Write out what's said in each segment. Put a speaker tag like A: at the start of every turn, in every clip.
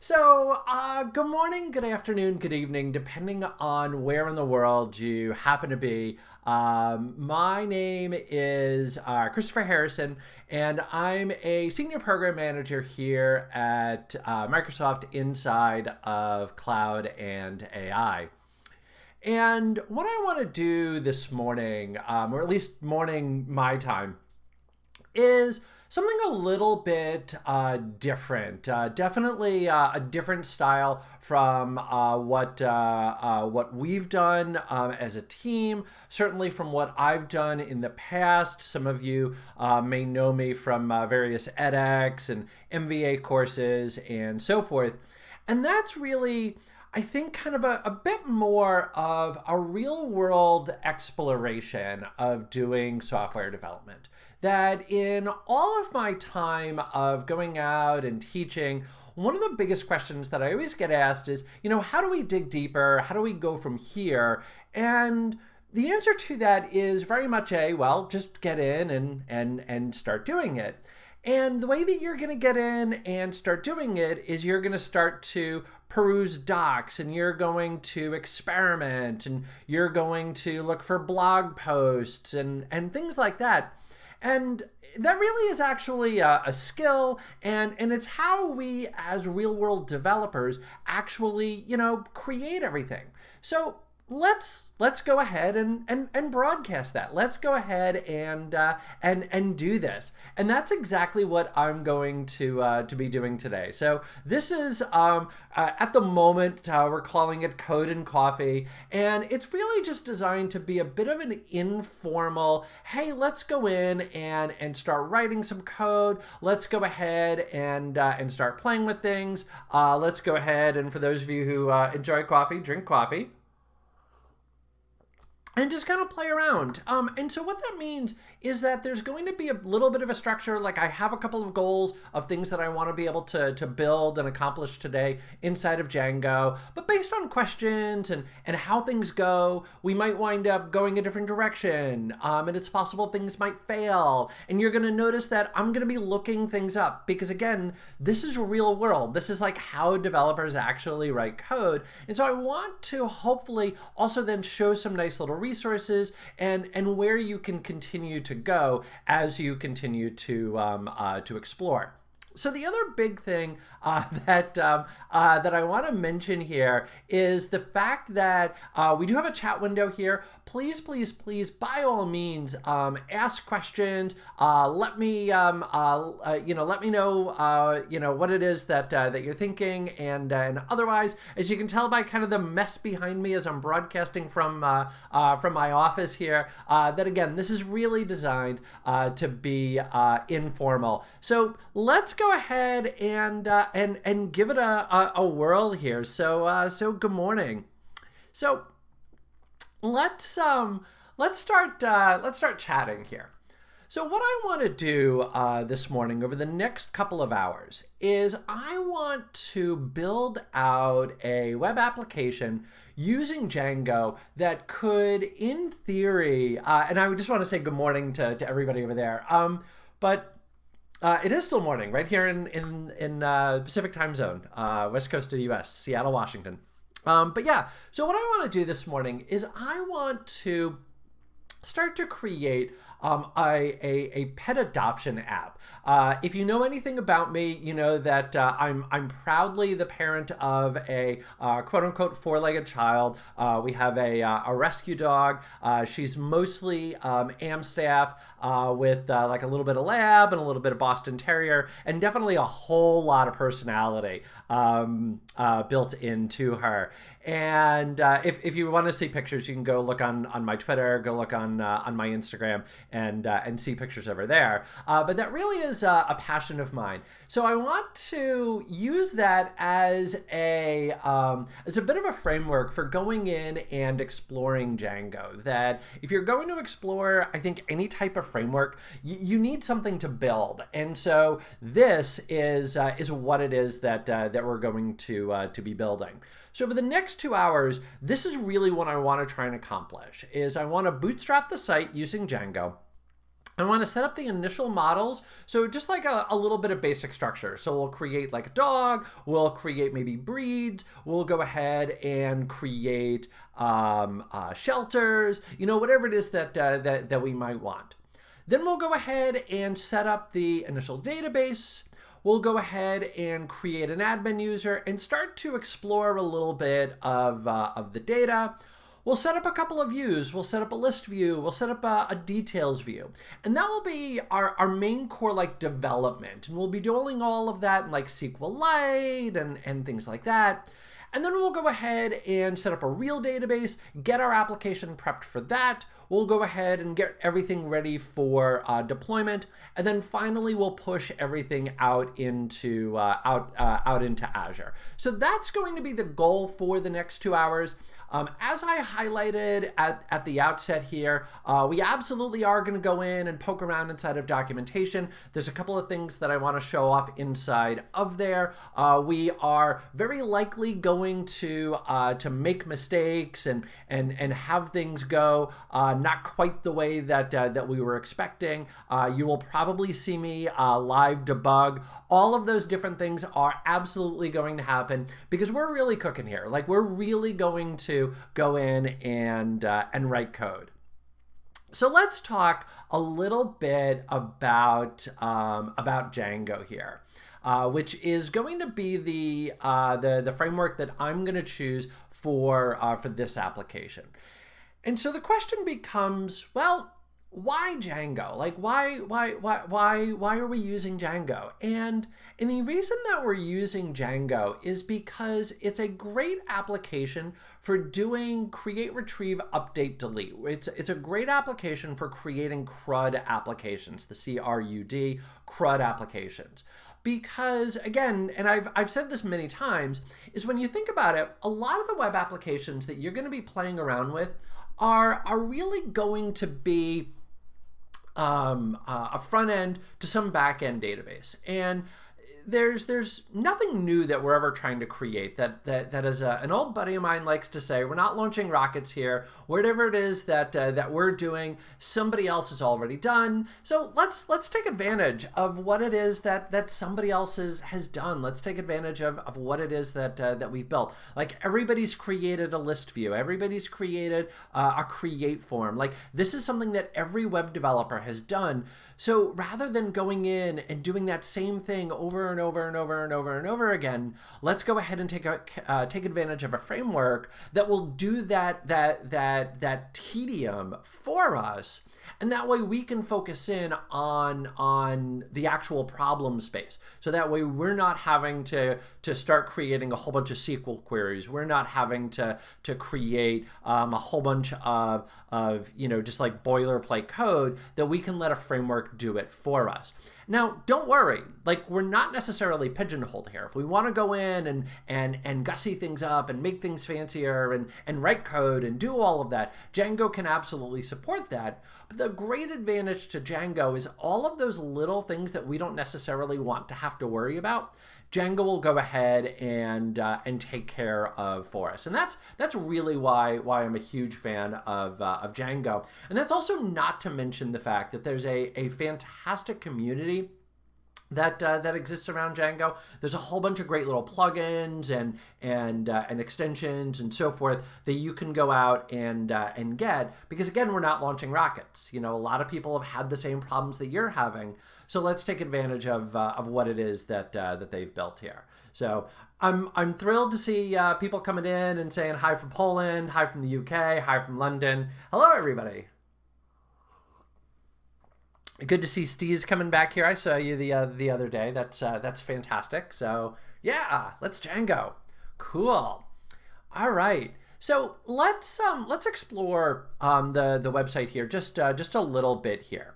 A: Good morning, good afternoon, good evening, depending on where in the world you happen to be. My name is Christopher Harrison, and I'm a senior program manager here at Microsoft inside of Cloud and AI. And what I want to do this morning, or at least morning my time, is something a little bit different. Definitely a different style from what we've done as a team. Certainly from what I've done in the past. Some of you may know me from various edX and MVA courses and so forth. And that's really, I think, kind of a bit more of a real world exploration of doing software development. That in all of my time of going out and teaching, one of the biggest questions that I always get asked is, how do we dig deeper? How do we go from here? And the answer to that is very much just get in and start doing it. And the way that you're going to get in and start doing it is you're going to start to peruse docs, and you're going to experiment, and you're going to look for blog posts and things like that. And that really is actually a skill, and it's how we as real world developers actually, create everything. So let's go ahead and broadcast that. Let's go ahead and do this. And that's exactly what I'm going to be doing today. So this is at the moment we're calling it Code and Coffee, and it's really just designed to be a bit of an informal, hey, let's go in and start writing some code. Let's go ahead and start playing with things. Let's go ahead, and for those of you who enjoy coffee, drink coffee. And just kind of play around. And so what that means is that there's going to be a little bit of a structure. Like, I have a couple of goals of things that I want to be able to build and accomplish today inside of Django. But based on questions and how things go, we might wind up going a different direction. And it's possible things might fail. And you're going to notice that I'm going to be looking things up because, again, this is real world. This is like how developers actually write code. And so I want to hopefully also then show some nice little resources and where you can continue to go as you continue to explore. So the other big thing that I want to mention here is the fact that we do have a chat window here. Please, by all means, ask questions. Let me let me know what it is that you're thinking, and otherwise, as you can tell by kind of the mess behind me as I'm broadcasting from my office here, that again, this is really designed to be informal. So let's go ahead and give it a whirl here. So good morning. So let's start chatting here. So what I want to do this morning over the next couple of hours is I want to build out a web application using Django that could, in theory, and I just want to say good morning to everybody over there. It is still morning right here in Pacific time zone, west coast of the U.S., Seattle, Washington. But yeah, so what I want to do this morning is I want to start to create a pet adoption app. If you know anything about me, you know that I'm proudly the parent of a quote-unquote four-legged child. We have a rescue dog. She's mostly Amstaff with like a little bit of lab and a little bit of Boston Terrier, and definitely a whole lot of personality built into her. And if you want to see pictures, you can go look on my Twitter, go look on my Instagram, and see pictures over there. But that really is a passion of mine. So I want to use that as a bit of a framework for going in and exploring Django. That if you're going to explore, I think, any type of framework, you need something to build. And so this is what it is that we're going to be building. So over the next 2 hours, this is really what I want to try and accomplish. Is I want to bootstrap the site using Django. I want to set up the initial models. So just like a little bit of basic structure. So we'll create like a dog, we'll create maybe breeds, we'll go ahead and create shelters, whatever it is that we might want. Then we'll go ahead and set up the initial database. We'll go ahead and create an admin user and start to explore a little bit of the data. We'll set up a couple of views. We'll set up a list view. We'll set up a details view. And that will be our main core like development. And we'll be doing all of that in like SQLite and things like that. And then we'll go ahead and set up a real database, get our application prepped for that. We'll go ahead and get everything ready for deployment. And then finally, we'll push everything out into Azure. So that's going to be the goal for the next 2 hours. As I highlighted at the outset here, we absolutely are going to go in and poke around inside of documentation. There's a couple of things that I want to show off inside of there. We are very likely going to make mistakes and have things go not quite the way that we were expecting. You will probably see me live debug. All of those different things are absolutely going to happen because we're really cooking here. Like we're really going to go in and write code. So let's talk a little bit about Django here, which is going to be the framework that I'm going to choose for this application. And so the question becomes, well, why Django? Like why are we using Django? And the reason that we're using Django is because it's a great application for doing create, retrieve, update, delete. It's a great application for creating CRUD applications, the CRUD, CRUD applications. Because again, and I've said this many times, is when you think about it, a lot of the web applications that you're going to be playing around with are really going to be a front end to some back end database. And there's nothing new that we're ever trying to create. That is an old buddy of mine likes to say, we're not launching rockets here. Whatever it is that we're doing, somebody else has already done. So let's take advantage of what it is that somebody else has done. Let's take advantage of what it is that we've built. Like everybody's created a list view. Everybody's created a create form. Like this is something that every web developer has done. So rather than going in and doing that same thing over and over and over and over and over again, let's go ahead and take advantage of a framework that will do that tedium for us, and that way we can focus in on the actual problem space. So that way we're not having to start creating a whole bunch of SQL queries. We're not having to create a whole bunch of just like boilerplate code, that we can let a framework do it for us. Now, don't worry, like we're not necessarily pigeonholed here. If we want to go in and gussy things up and make things fancier and write code and do all of that, Django can absolutely support that. But the great advantage to Django is all of those little things that we don't necessarily want to have to worry about, Django will go ahead and take care of for us. And that's really why I'm a huge fan of Django. And that's also not to mention the fact that there's a fantastic community that exists around Django. There's a whole bunch of great little plugins and extensions and so forth that you can go out and get, because again, we're not launching rockets. A lot of people have had the same problems that you're having. So let's take advantage of what it is that they've built here. So I'm thrilled to see people coming in and saying hi from Poland, hi from the UK, hi from London. Hello, everybody. Good to see Steve's coming back here. I saw you the other day. That's fantastic. So yeah, let's Django. Cool. All right. So let's explore the website here just a little bit here.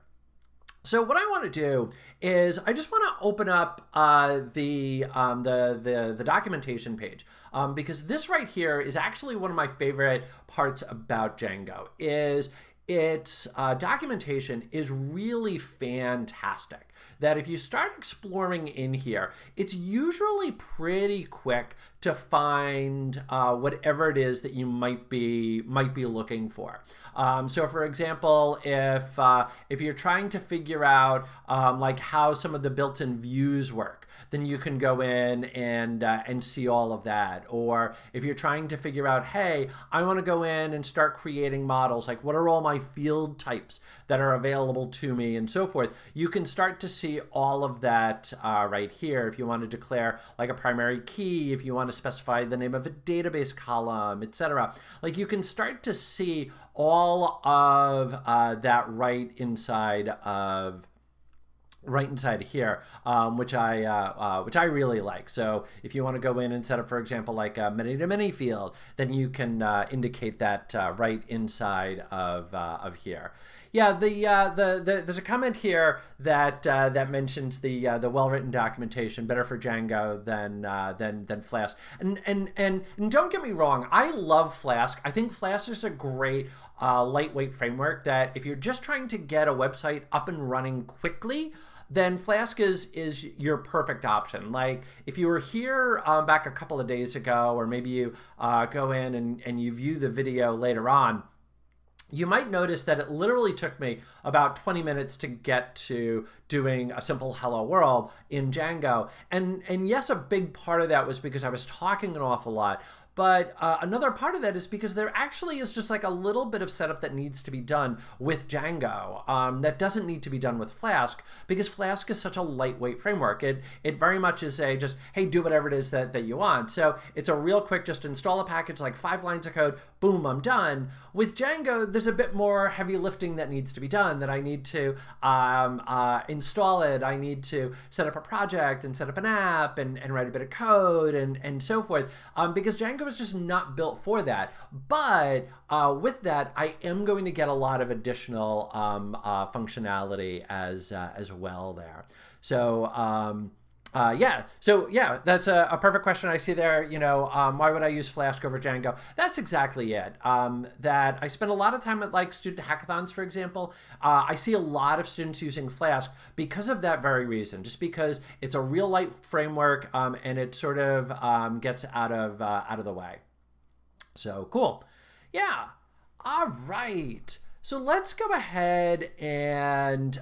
A: So what I want to do is I just want to open up the documentation page, because this right here is actually one of my favorite parts about Django. its documentation is really fantastic. That if you start exploring in here, it's usually pretty quick to find whatever it is that you might be looking for. So, for example, if you're trying to figure out like how some of the built-in views work, then you can go in and see all of that. Or if you're trying to figure out, hey, I want to go in and start creating models, like what are all my field types that are available to me and so forth, you can start to see all of that right here. If you want to declare like a primary key, if you want to specify the name of a database column, etc. Like you can start to see all of that right inside here, which I really like. So if you want to go in and set up, for example, like a many-to-many field, then you can indicate that right inside of here. Yeah, there's a comment here that mentions the well-written documentation better for Django than Flask. And don't get me wrong, I love Flask. I think Flask is a great lightweight framework that if you're just trying to get a website up and running quickly, then Flask is your perfect option. Like if you were here back a couple of days ago, or maybe you go in and you view the video later on, you might notice that it literally took me about 20 minutes to get to doing a simple hello world in Django. And yes, a big part of that was because I was talking an awful lot. But another part of that is because there actually is just like a little bit of setup that needs to be done with Django that doesn't need to be done with Flask, because Flask is such a lightweight framework. It very much is a just, hey, do whatever it is that you want. So it's a real quick, just install a package, like 5 lines of code, boom, I'm done. With Django, there's a bit more heavy lifting that needs to be done, that I need to install it, I need to set up a project and set up an app and write a bit of code and so forth, because Django is just not built for that. But with that, I am going to get a lot of additional functionality as well there. So yeah, that's a perfect question. I see there, why would I use Flask over Django? That's exactly it. That I spend a lot of time at like student hackathons, for example. I see a lot of students using Flask because of that very reason, just because it's a real light framework and it sort of gets out of the way. So cool. Yeah. All right. So let's go ahead and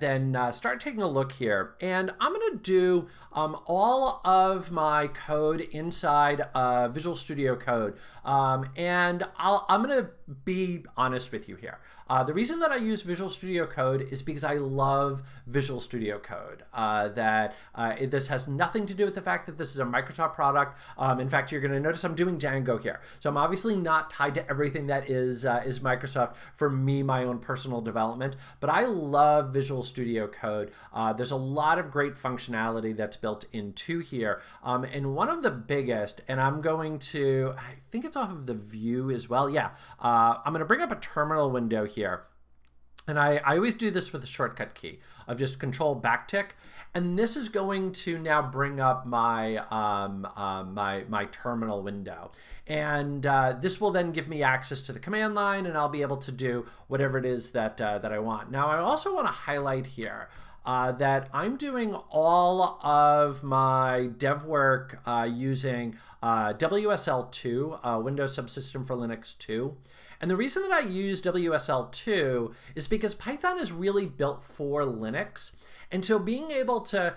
A: then start taking a look here. And I'm going to do all of my code inside Visual Studio Code. And I'm going to be honest with you here. The reason that I use Visual Studio Code is because I love Visual Studio Code. This has nothing to do with the fact that this is a Microsoft product. In fact, you're going to notice I'm doing Django here. So I'm obviously not tied to everything that is Microsoft for me, my own personal development, but I love Visual Studio Code. There's a lot of great functionality that's built into here. And one of the biggest, and I think it's off of the view as well. Yeah, I'm going to bring up a terminal window here. And I always do this with a shortcut key of just Control backtick, and this is going to now bring up my my terminal window, and this will then give me access to the command line, and I'll be able to do whatever it is that I want. Now I also want to highlight here that I'm doing all of my dev work using WSL2, Windows Subsystem for Linux 2. And the reason that I use WSL2 is because Python is really built for Linux. And so being able to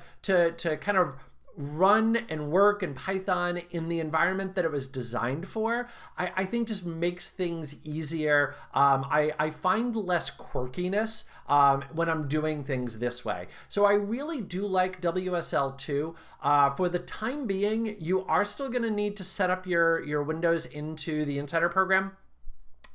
A: kind of run and work in Python in the environment that it was designed for, I think just makes things easier. I find less quirkiness when I'm doing things this way. So I really do like WSL2. For the time being, you are still going to need to set up your Windows into the Insider program.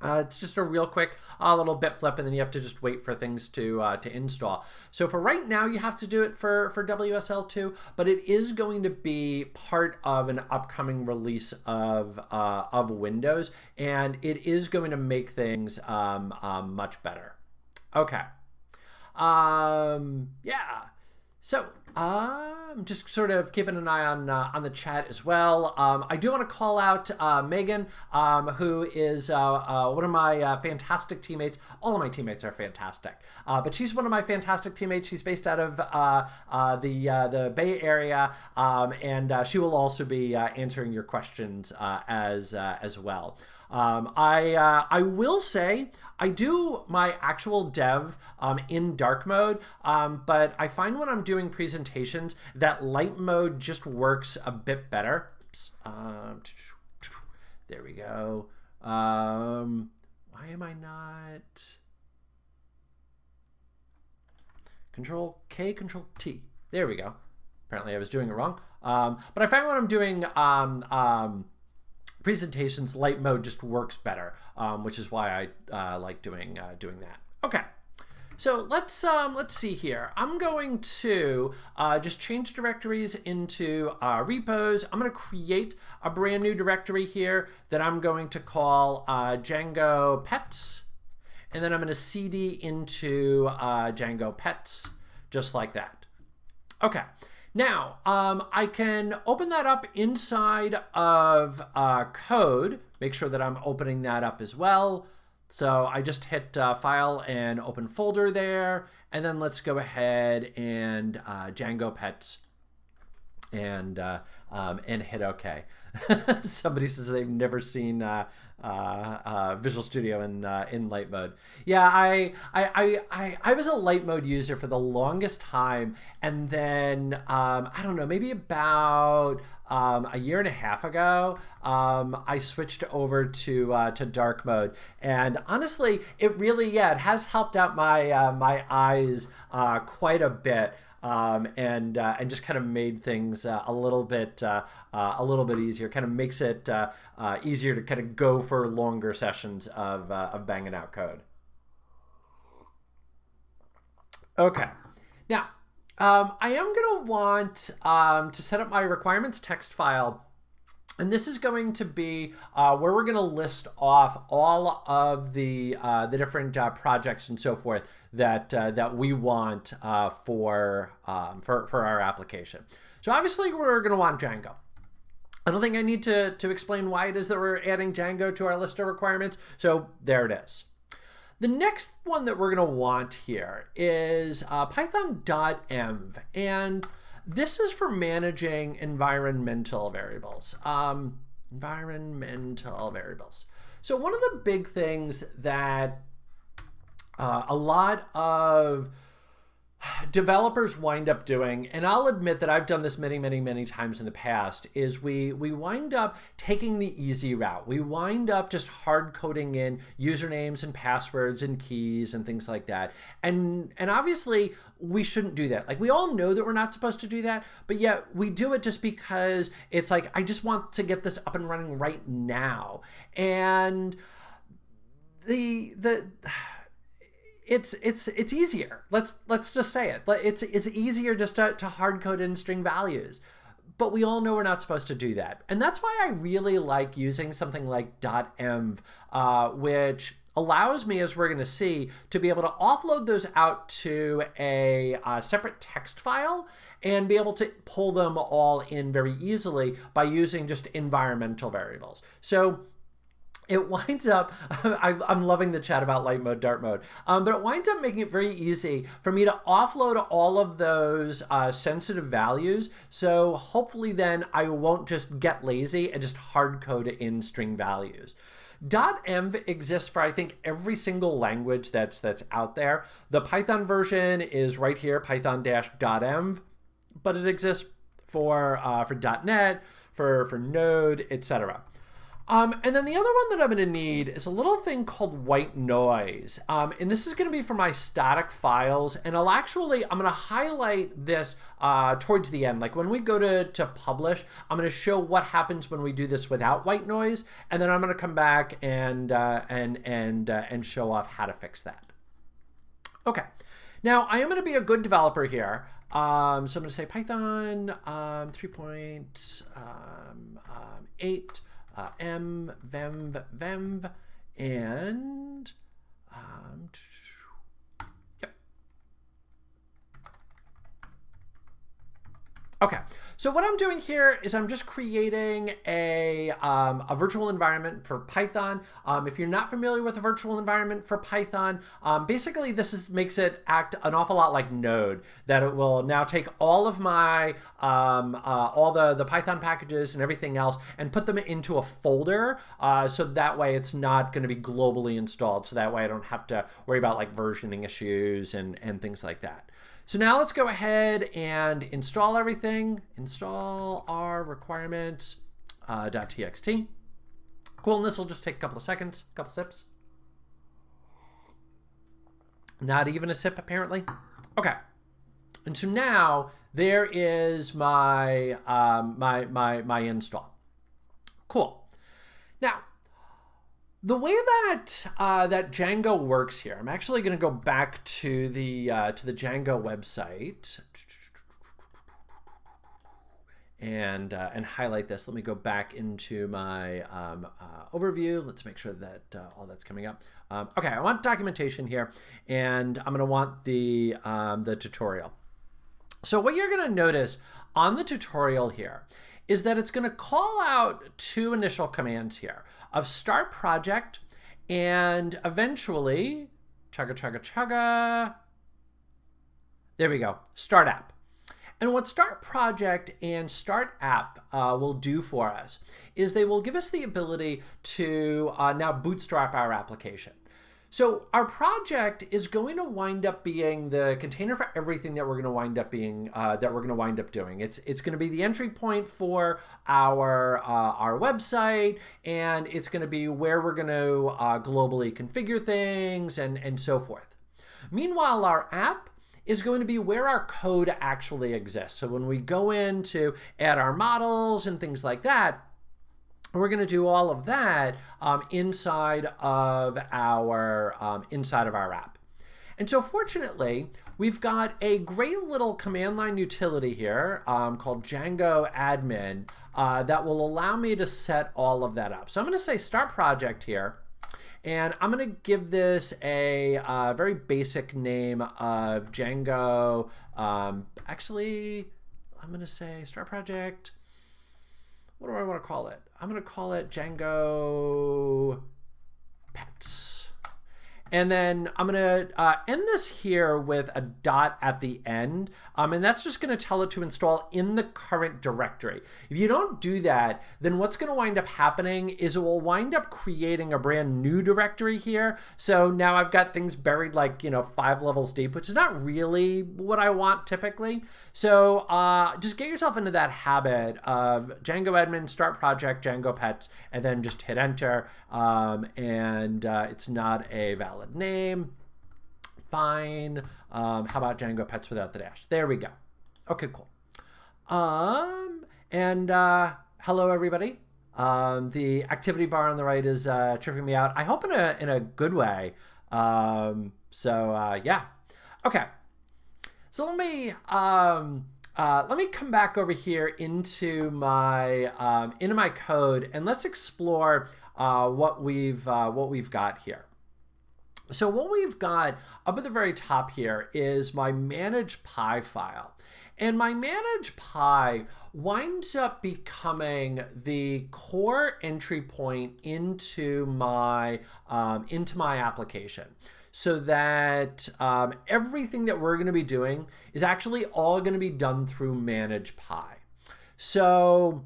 A: It's just a real quick little bit flip, and then you have to just wait for things to install. So for right now, you have to do it for WSL2, but it is going to be part of an upcoming release of Windows, and it is going to make things much better. Okay. Yeah. So I'm just sort of keeping an eye on the chat as well. I do want to call out Megan, who is one of my fantastic teammates. All of my teammates are fantastic, but she's one of my fantastic teammates. She's based out of the Bay Area, and she will also be answering your questions as well. I will say I do my actual dev in dark mode, but I find when I'm doing presentations that light mode just works a bit better. Oops. There we go. Why am I not? Control K, Control T. There we go. Apparently I was doing it wrong. But I find when I'm doing presentations, light mode just works better, which is why I like doing that. Okay, so let's see here. I'm going to just change directories into repos. I'm going to create a brand new directory here that I'm going to call Django pets, and then I'm going to cd into Django pets, just like that. Okay. Now, I can open that up inside of code, make sure that I'm opening that up as well. So I just hit File and Open Folder there, and then let's go ahead and Django Pets and hit OK. Somebody says they've never seen Visual Studio in light mode. Yeah, I was a light mode user for the longest time, and then I don't know, maybe about a year and a half ago, I switched over to dark mode, and honestly, it really it has helped out my my eyes quite a bit. And just kind of made things a little bit easier. Kind of makes it easier to kind of go for longer sessions of banging out code. Okay, now I am going to want to set up my requirements text file. And this is going to be where we're going to list off all of the different projects and so forth that we want for our application. So obviously we're going to want Django. I don't think I need to explain why it is that we're adding Django to our list of requirements. So there it is. The next one that we're going to want here is python.env, and this is for managing environmental variables. Environmental variables. So one of the big things that a lot of developers wind up doing, and I'll admit that I've done this many times in the past, is we wind up taking the easy route. We wind up just hard coding in usernames and passwords and keys and things like that. And obviously we shouldn't do that. Like, we all know that we're not supposed to do that, but yet we do it just because it's like, I just want to get this up and running right now. And it's easier. Let's just say it. It's easier just to hard code in string values. But we all know we're not supposed to do that. And that's why I really like using something like .env, which allows me, as we're going to see, to be able to offload those out to a separate text file and be able to pull them all in very easily by using just environmental variables. So it winds up, I'm loving the chat about light mode, dark mode, but it winds up making it very easy for me to offload all of those sensitive values. So hopefully then I won't just get lazy and just hard code in string values. .env exists for, I think, every single language that's out there. The Python version is right here, python-.env, but it exists for .NET, for Node, etc. And then the other one that I'm going to need is a little thing called white noise. And this is going to be for my static files. And I'm going to highlight this towards the end. Like when we go to publish, I'm going to show what happens when we do this without white noise. And then I'm going to come back and show off how to fix that. Okay. Now, I am going to be a good developer here. So I'm going to say Python 3.8. venv, and yep. Okay, so what I'm doing here is I'm just creating a virtual environment for Python. If you're not familiar with a virtual environment for Python, basically makes it act an awful lot like Node, that it will now take all of my, all the Python packages and everything else and put them into a folder, so that way it's not going to be globally installed, so that way I don't have to worry about like versioning issues and things like that. So now let's go ahead and install everything. Install our requirements .txt. Cool, and this will just take a couple of seconds, a couple sips. Not even a sip, apparently. Okay, and so now there is my my install. Cool. Now, the way that that Django works here, I'm actually going to go back to the Django website and highlight this. Let me go back into my overview. Let's make sure that all that's coming up. Okay, I want documentation here, and I'm going to want the tutorial. So what you're going to notice on the tutorial here is that it's going to call out two initial commands here of start project and eventually chugga. There we go, start app. And what start project and start app will do for us is they will give us the ability to now bootstrap our application. So our project is going to wind up being the container for everything that we're going to wind up being doing. It's going to be the entry point for our website, and it's going to be where we're going to globally configure things and so forth. Meanwhile, our app is going to be where our code actually exists. So when we go in to add our models and things like that, we're going to do all of that inside of our app. And so fortunately, we've got a great little command line utility here called Django admin that will allow me to set all of that up. So I'm going to say start project here, and I'm going to give this a very basic name of Django. Actually, I'm going to say start project. What do I want to call it? I'm going to call it Django Pets. And then I'm going to end this here with a dot at the end. And that's just going to tell it to install in the current directory. If you don't do that, then what's going to wind up happening is it will wind up creating a brand new directory here. So now I've got things buried like, 5 levels deep, which is not really what I want typically. So just get yourself into that habit of Django admin, start project, Django pets, and then just hit enter. It's not a valid name. Fine. How about Django pets without the dash? There we go. Okay, cool. Hello everybody. The activity bar on the right is tripping me out. I hope in a good way. Yeah. Okay. So let me come back over here into my code, and let's explore what we've got here. So what we've got up at the very top here is my manage py file. And my manage py winds up becoming the core entry point into my application, so that everything that we're going to be doing is actually all going to be done through manage py. So,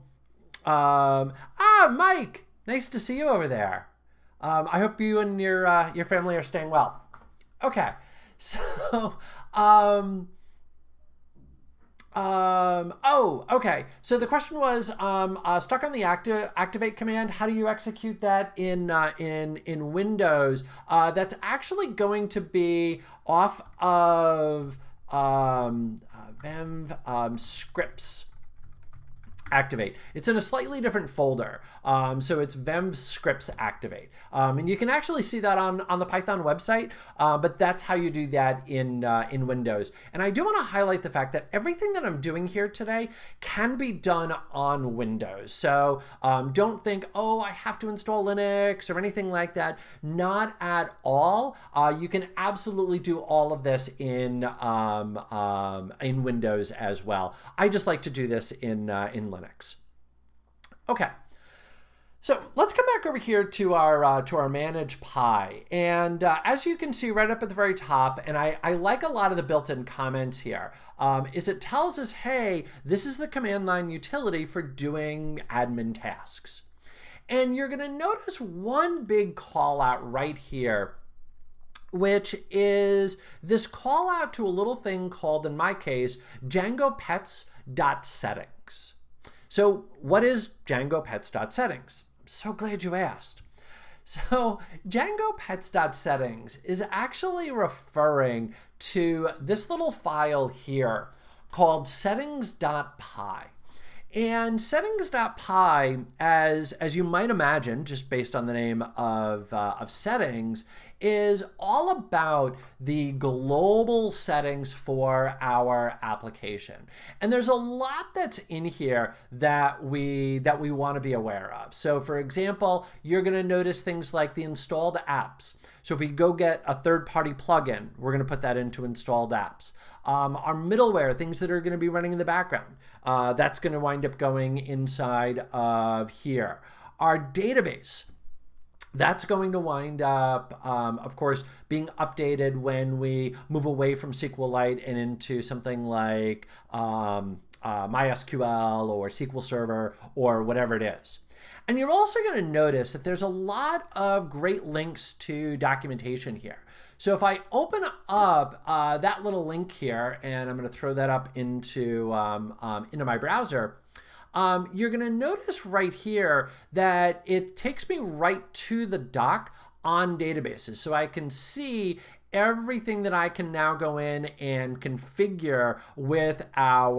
A: Mike, nice to see you over there. I hope you and your family are staying well. Okay, so okay. So the question was stuck on the activate command. How do you execute that in Windows? That's actually going to be off of venv scripts. activate. It's in a slightly different folder. So it's vem scripts activate. And you can actually see that on the Python website, but that's how you do that in Windows. And I do want to highlight the fact that everything that I'm doing here today can be done on Windows. So don't think, oh, I have to install Linux or anything like that. Not at all. You can absolutely do all of this in Windows as well. I just like to do this in Linux. Okay, so let's come back over here to our manage Pi, and as you can see right up at the very top, and I like a lot of the built-in comments here, is it tells us, hey, this is the command line utility for doing admin tasks. And you're going to notice one big call out right here, which is this call out to a little thing called, in my case, Django pets.settings. So what is Django pets.settings? I'm so glad you asked. So Django pets.settings is actually referring to this little file here called settings.py. And settings.py, as you might imagine, just based on the name of settings, is all about the global settings for our application. And there's a lot that's in here that we want to be aware of. So for example, you're going to notice things like the installed apps. So if we go get a third-party plugin, we're going to put that into installed apps. Our middleware, things that are going to be running in the background, that's going to wind up going inside of here. Our database, that's going to wind up, of course, being updated when we move away from SQLite and into something like MySQL or SQL Server or whatever it is. And you're also going to notice that there's a lot of great links to documentation here. So if I open up that little link here, and I'm going to throw that up into my browser, you're going to notice right here that it takes me right to the doc on databases. So I can see everything that I can now go in and configure with our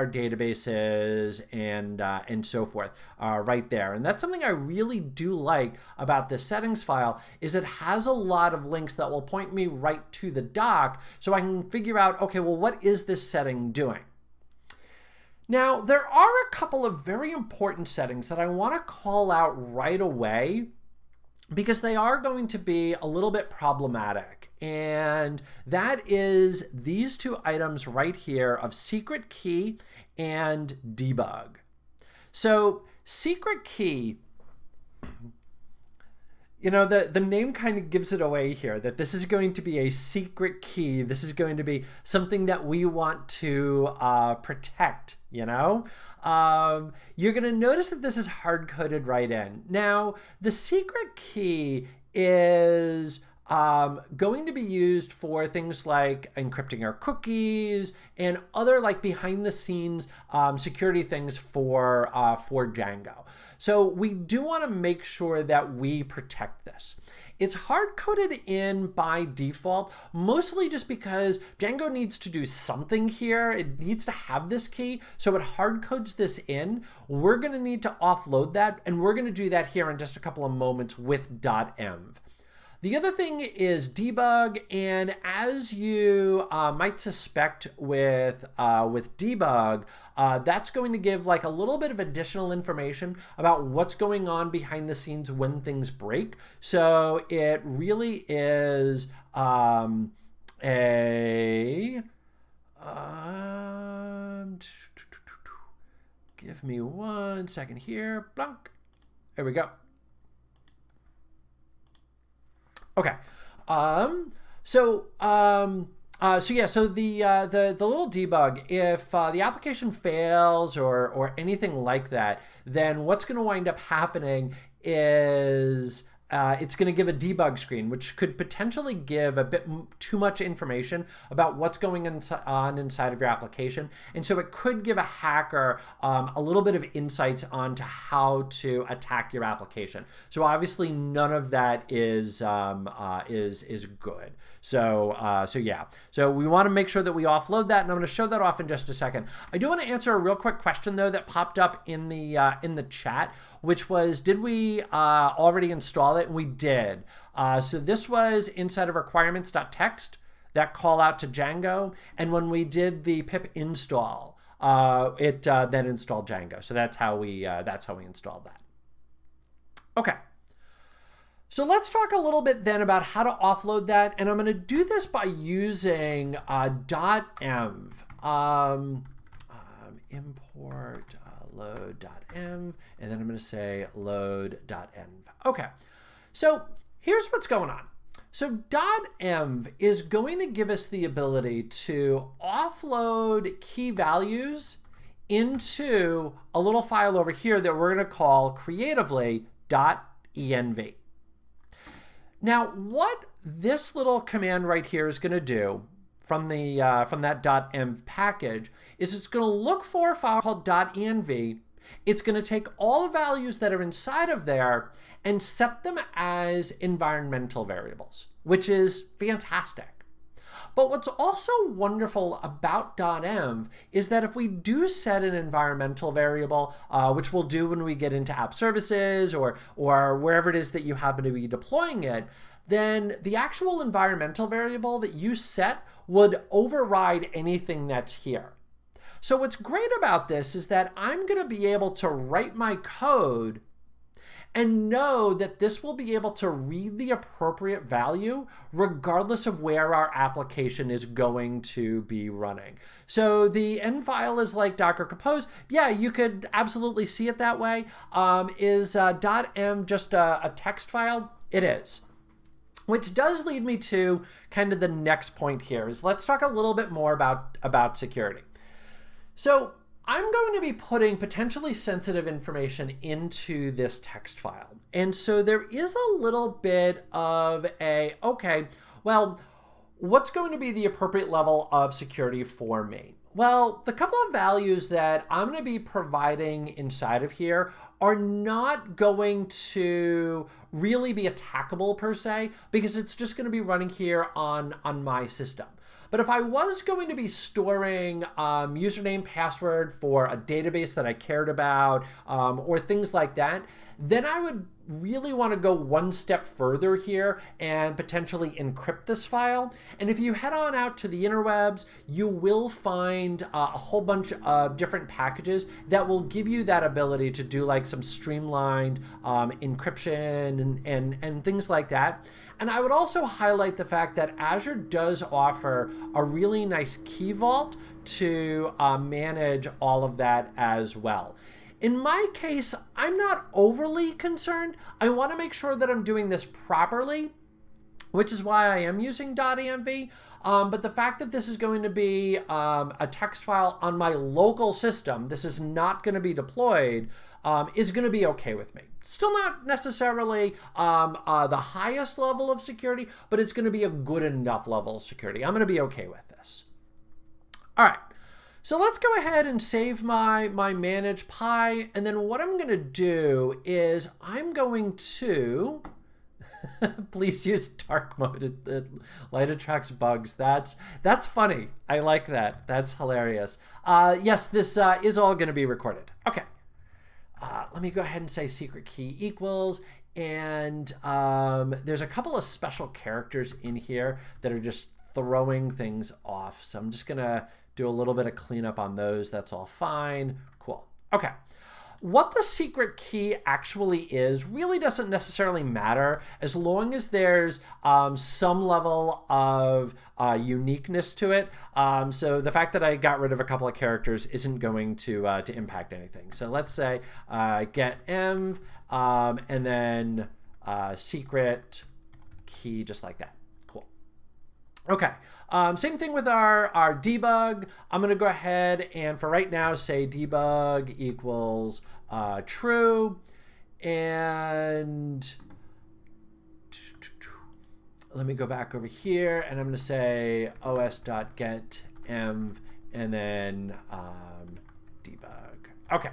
A: databases and so forth right there. And that's something I really do like about this settings file, is it has a lot of links that will point me right to the doc, so I can figure out, okay, well, what is this setting doing? Now, there are a couple of very important settings that I want to call out right away, because they are going to be a little bit problematic. And that is these two items right here of secret key and debug. So secret key, you know, the name kind of gives it away here, that this is going to be a secret key. This is going to be something that we want to protect, you know? You're going to notice that this is hard-coded right in. Now, the secret key is going to be used for things like encrypting our cookies and other like behind-the-scenes security things for Django. So we do want to make sure that we protect this. It's hard-coded in by default, mostly just because Django needs to do something here. It needs to have this key, so it hard-codes this in. We're going to need to offload that, and we're going to do that here in just a couple of moments with .env. The other thing is debug, and as you might suspect with debug, that's going to give like a little bit of additional information about what's going on behind the scenes when things break. So it really is give me 1 second here. Blunk. There we go. Okay, so the little debug, if the application fails or anything like that, then what's going to wind up happening is it's going to give a debug screen, which could potentially give a bit too much information about what's going on inside of your application. And so it could give a hacker a little bit of insights onto how to attack your application. So obviously none of that is good. So yeah. So we want to make sure that we offload that, and I'm going to show that off in just a second. I do want to answer a real quick question though that popped up in the chat, which was, did we already install it? And we did. So this was inside of requirements.txt, that call out to Django. And when we did the pip install, it then installed Django. So that's how we installed that. Okay. So let's talk a little bit then about how to offload that. And I'm going to do this by using .env. Import load.env, and then I'm going to say load.env. Okay, so here's what's going on. So .env is going to give us the ability to offload key values into a little file over here that we're going to call creatively .env. Now, what this little command right here is going to do from that .env package is it's going to look for a file called .env. It's going to take all the values that are inside of there and set them as environmental variables, which is fantastic. But what's also wonderful about .env is that if we do set an environmental variable, which we'll do when we get into app services or wherever it is that you happen to be deploying it, then the actual environmental variable that you set would override anything that's here. So what's great about this is that I'm going to be able to write my code and know that this will be able to read the appropriate value regardless of where our application is going to be running. So the end file is like Docker Compose. Yeah, you could absolutely see it that way. Is .env just a text file? It is. Which does lead me to kind of the next point here is let's talk a little bit more about security. So I'm going to be putting potentially sensitive information into this text file. And so there is a little bit of okay, well, what's going to be the appropriate level of security for me? Well, the couple of values that I'm going to be providing inside of here are not going to really be attackable per se, because it's just going to be running here on my system. But if I was going to be storing username, password for a database that I cared about, or things like that, then I would really want to go one step further here and potentially encrypt this file. And if you head on out to the interwebs, you will find a whole bunch of different packages that will give you that ability to do like some streamlined encryption and things like that. And I would also highlight the fact that Azure does offer a really nice key vault to manage all of that as well. In my case, I'm not overly concerned. I want to make sure that I'm doing this properly, which is why I am using .env. But the fact that this is going to be a text file on my local system, this is not going to be deployed, is going to be okay with me. Still not necessarily the highest level of security, but it's going to be a good enough level of security. I'm going to be okay with this. All right. So let's go ahead and save my manage Pi. And then what I'm going to do is I'm going to please use dark mode. Light attracts bugs. That's funny. I like that. That's hilarious. Yes, this is all going to be recorded. Okay. Let me go ahead and say secret key equals. And there's a couple of special characters in here that are just throwing things off. So I'm just going to do a little bit of cleanup on those. That's all fine. Cool. Okay. What the secret key actually is really doesn't necessarily matter as long as there's some level of uniqueness to it. So the fact that I got rid of a couple of characters isn't going to impact anything. So let's say get env and then secret key, just like that. Okay, same thing with our debug. I'm going to go ahead and for right now say debug equals true. And let me go back over here, and I'm going to say os.get.env and then debug. Okay,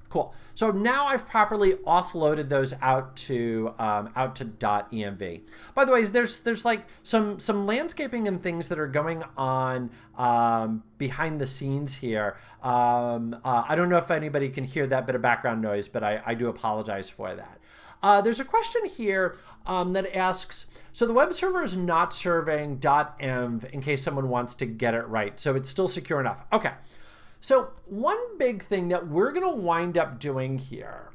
A: cool. So now I've properly offloaded those out to .env. By the way, there's like some landscaping and things that are going on behind the scenes here. I don't know if anybody can hear that bit of background noise, but I do apologize for that. There's a question here that asks, so the web server is not serving .env in case someone wants to get it right. So it's still secure enough. Okay. So one big thing that we're going to wind up doing here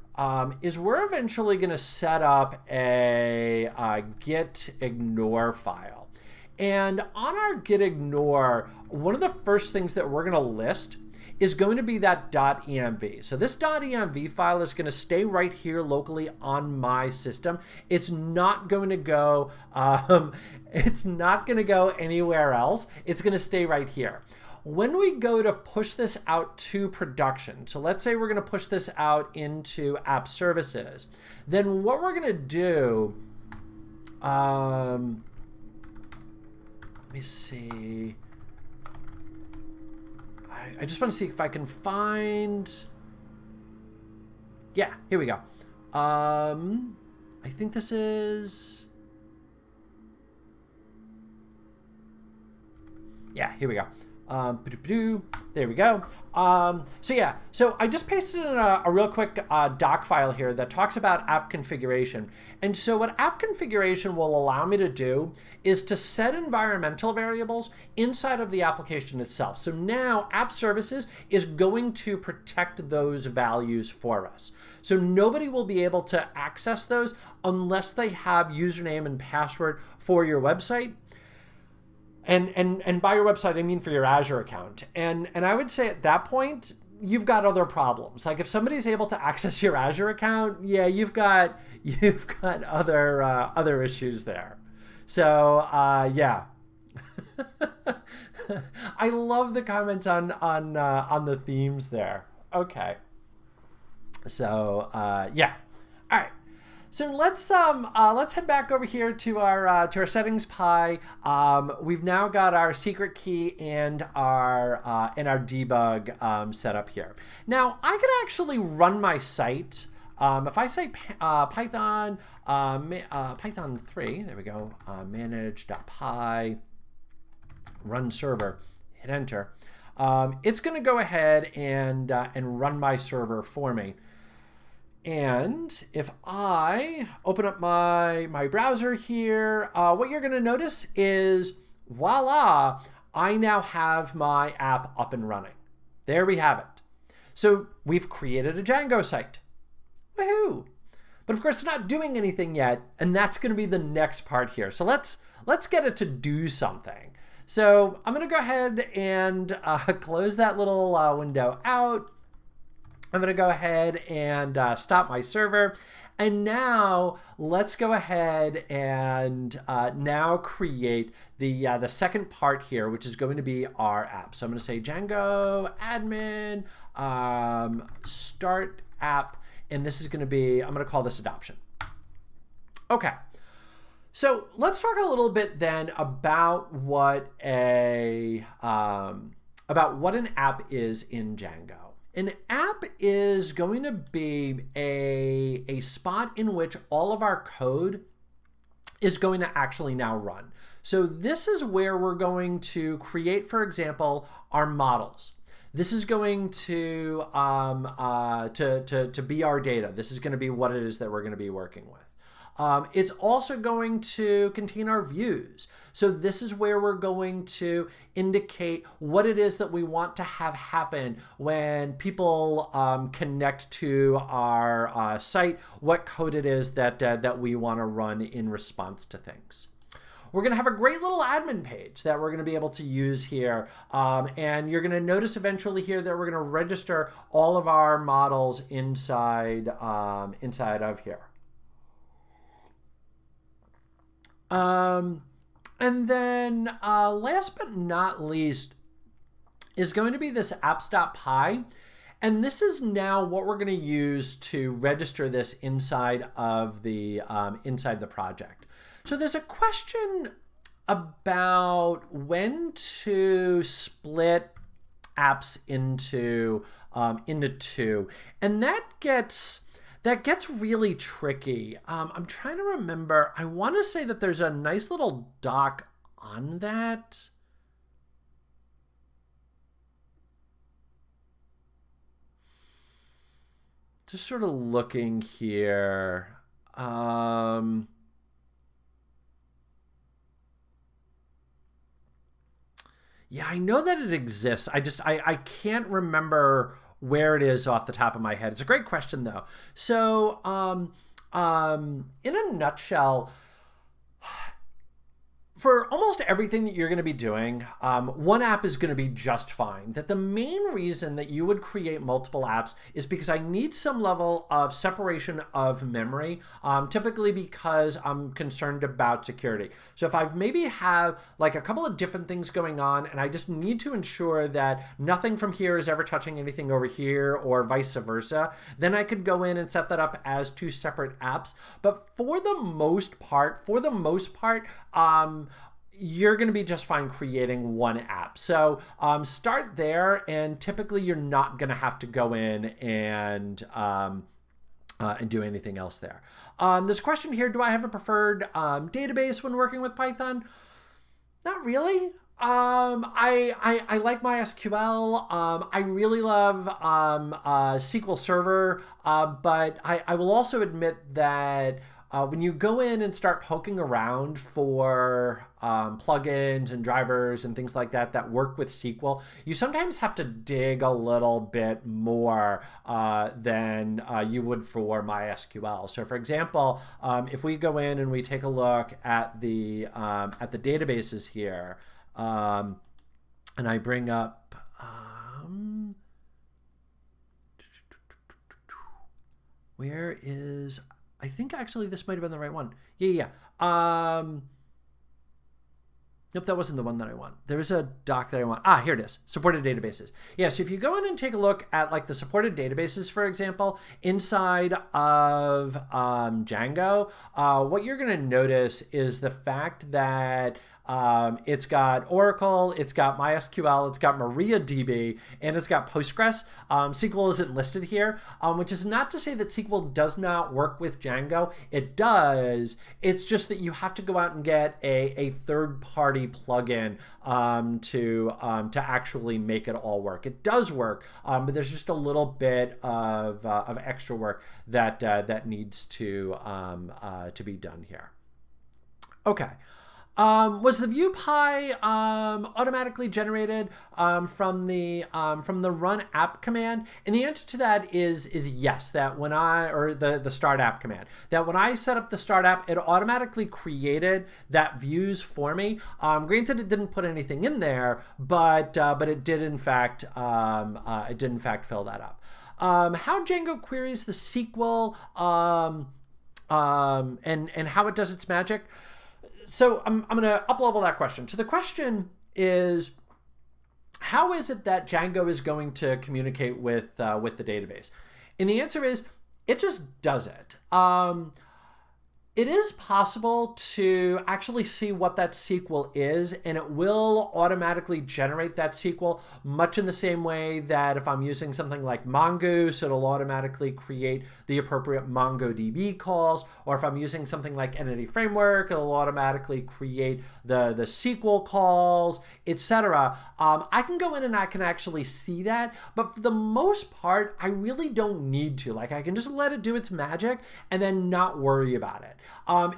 A: is we're eventually going to set up a git ignore file. And on our git ignore, one of the first things that we're going to list is going to be that .env. So this .env file is going to stay right here locally on my system. It's not going to go. It's not going to go anywhere else. It's going to stay right here. When we go to push this out to production, so let's say we're going to push this out into app services, then what we're going to do, let me see. I just want to see if I can find, yeah, here we go. I think this is, yeah, here we go. There we go. So yeah, so I just pasted in a real quick doc file here that talks about app configuration. And so what app configuration will allow me to do is to set environmental variables inside of the application itself. So now app services is going to protect those values for us. So nobody will be able to access those unless they have username and password for your website. And by your website, I mean for your Azure account. And I would say at that point, you've got other problems. Like if somebody's able to access your Azure account, yeah, you've got other issues there. So yeah. I love the comments on the themes there. Okay. So yeah. All right. So let's head back over here to our settings pie. We've now got our secret key and our debug set up here. Now I could actually run my site. If I say Python 3, there we go, manage.py run server, hit enter. It's going to go ahead and run my server for me. And if I open up my browser here, what you're going to notice is, voila, I now have my app up and running. There we have it. So we've created a Django site. Woohoo! But of course, it's not doing anything yet, and that's going to be the next part here. So let's get it to do something. So I'm going to go ahead and close that little window out. I'm going to go ahead and stop my server. And now let's go ahead and now create the second part here, which is going to be our app. So I'm going to say Django admin start app. And this is going to be, I'm going to call this adoption. Okay. So let's talk a little bit then about what an app is in Django. An app is going to be a spot in which all of our code is going to actually now run. So this is where we're going to create, for example, our models. This is going to be our data. This is going to be what it is that we're going to be working with. It's also going to contain our views. So this is where we're going to indicate what it is that we want to have happen when people connect to our site, what code it is that we want to run in response to things. We're going to have a great little admin page that we're going to be able to use here. And you're going to notice eventually here that we're going to register all of our models inside of here. And then last but not least is going to be this apps.py. And this is now what we're going to use to register this inside of the project. So there's a question about when to split apps into two, and that gets really tricky. I'm trying to remember. I want to say that there's a nice little doc on that. Just sort of looking here. Yeah, I know that it exists. I can't remember where it is off the top of my head. It's a great question though. So in a nutshell, for almost everything that you're going to be doing, one app is going to be just fine. That the main reason that you would create multiple apps is because I need some level of separation of memory, typically because I'm concerned about security. So if I maybe have like a couple of different things going on and I just need to ensure that nothing from here is ever touching anything over here or vice versa, then I could go in and set that up as two separate apps. But for the most part, you're going to be just fine creating one app. So start there, and typically you're not going to have to go in and do anything else there. There's a question here: do I have a preferred database when working with Python? Not really. I like MySQL. I really love SQL Server, but I will also admit that when you go in and start poking around for plugins and drivers and things like that that work with SQL, you sometimes have to dig a little bit more than you would for MySQL. So for example, if we go in and we take a look at the databases here, and I bring up where is, I think actually this might have been the right one. Yeah. Nope, that wasn't the one that I want. There is a doc that I want. Here it is, supported databases. Yeah, so if you go in and take a look at like the supported databases, for example, inside of Django, what you're gonna notice is the fact that it's got Oracle, it's got MySQL, it's got MariaDB, and it's got Postgres. SQL isn't listed here, which is not to say that SQL does not work with Django. It does. It's just that you have to go out and get a third-party plugin to actually make it all work. It does work, but there's just a little bit of extra work that needs to be done here. Okay. Was the ViewPy automatically generated from the run app command? And the answer to that is yes. That when the start app command, that when I set up the start app, it automatically created that views for me. Granted, it didn't put anything in there, but it did in fact fill that up. How Django queries the SQL and how it does its magic. So I'm going to up-level that question. So the question is, how is it that Django is going to communicate with the database? And the answer is, it just does it. It is possible to actually see what that SQL is, and it will automatically generate that SQL much in the same way that if I'm using something like Mongoose, it'll automatically create the appropriate MongoDB calls, or if I'm using something like Entity Framework, it'll automatically create the SQL calls, etc. I can go in and I can actually see that, but for the most part, I really don't need to. Like, I can just let it do its magic and then not worry about it.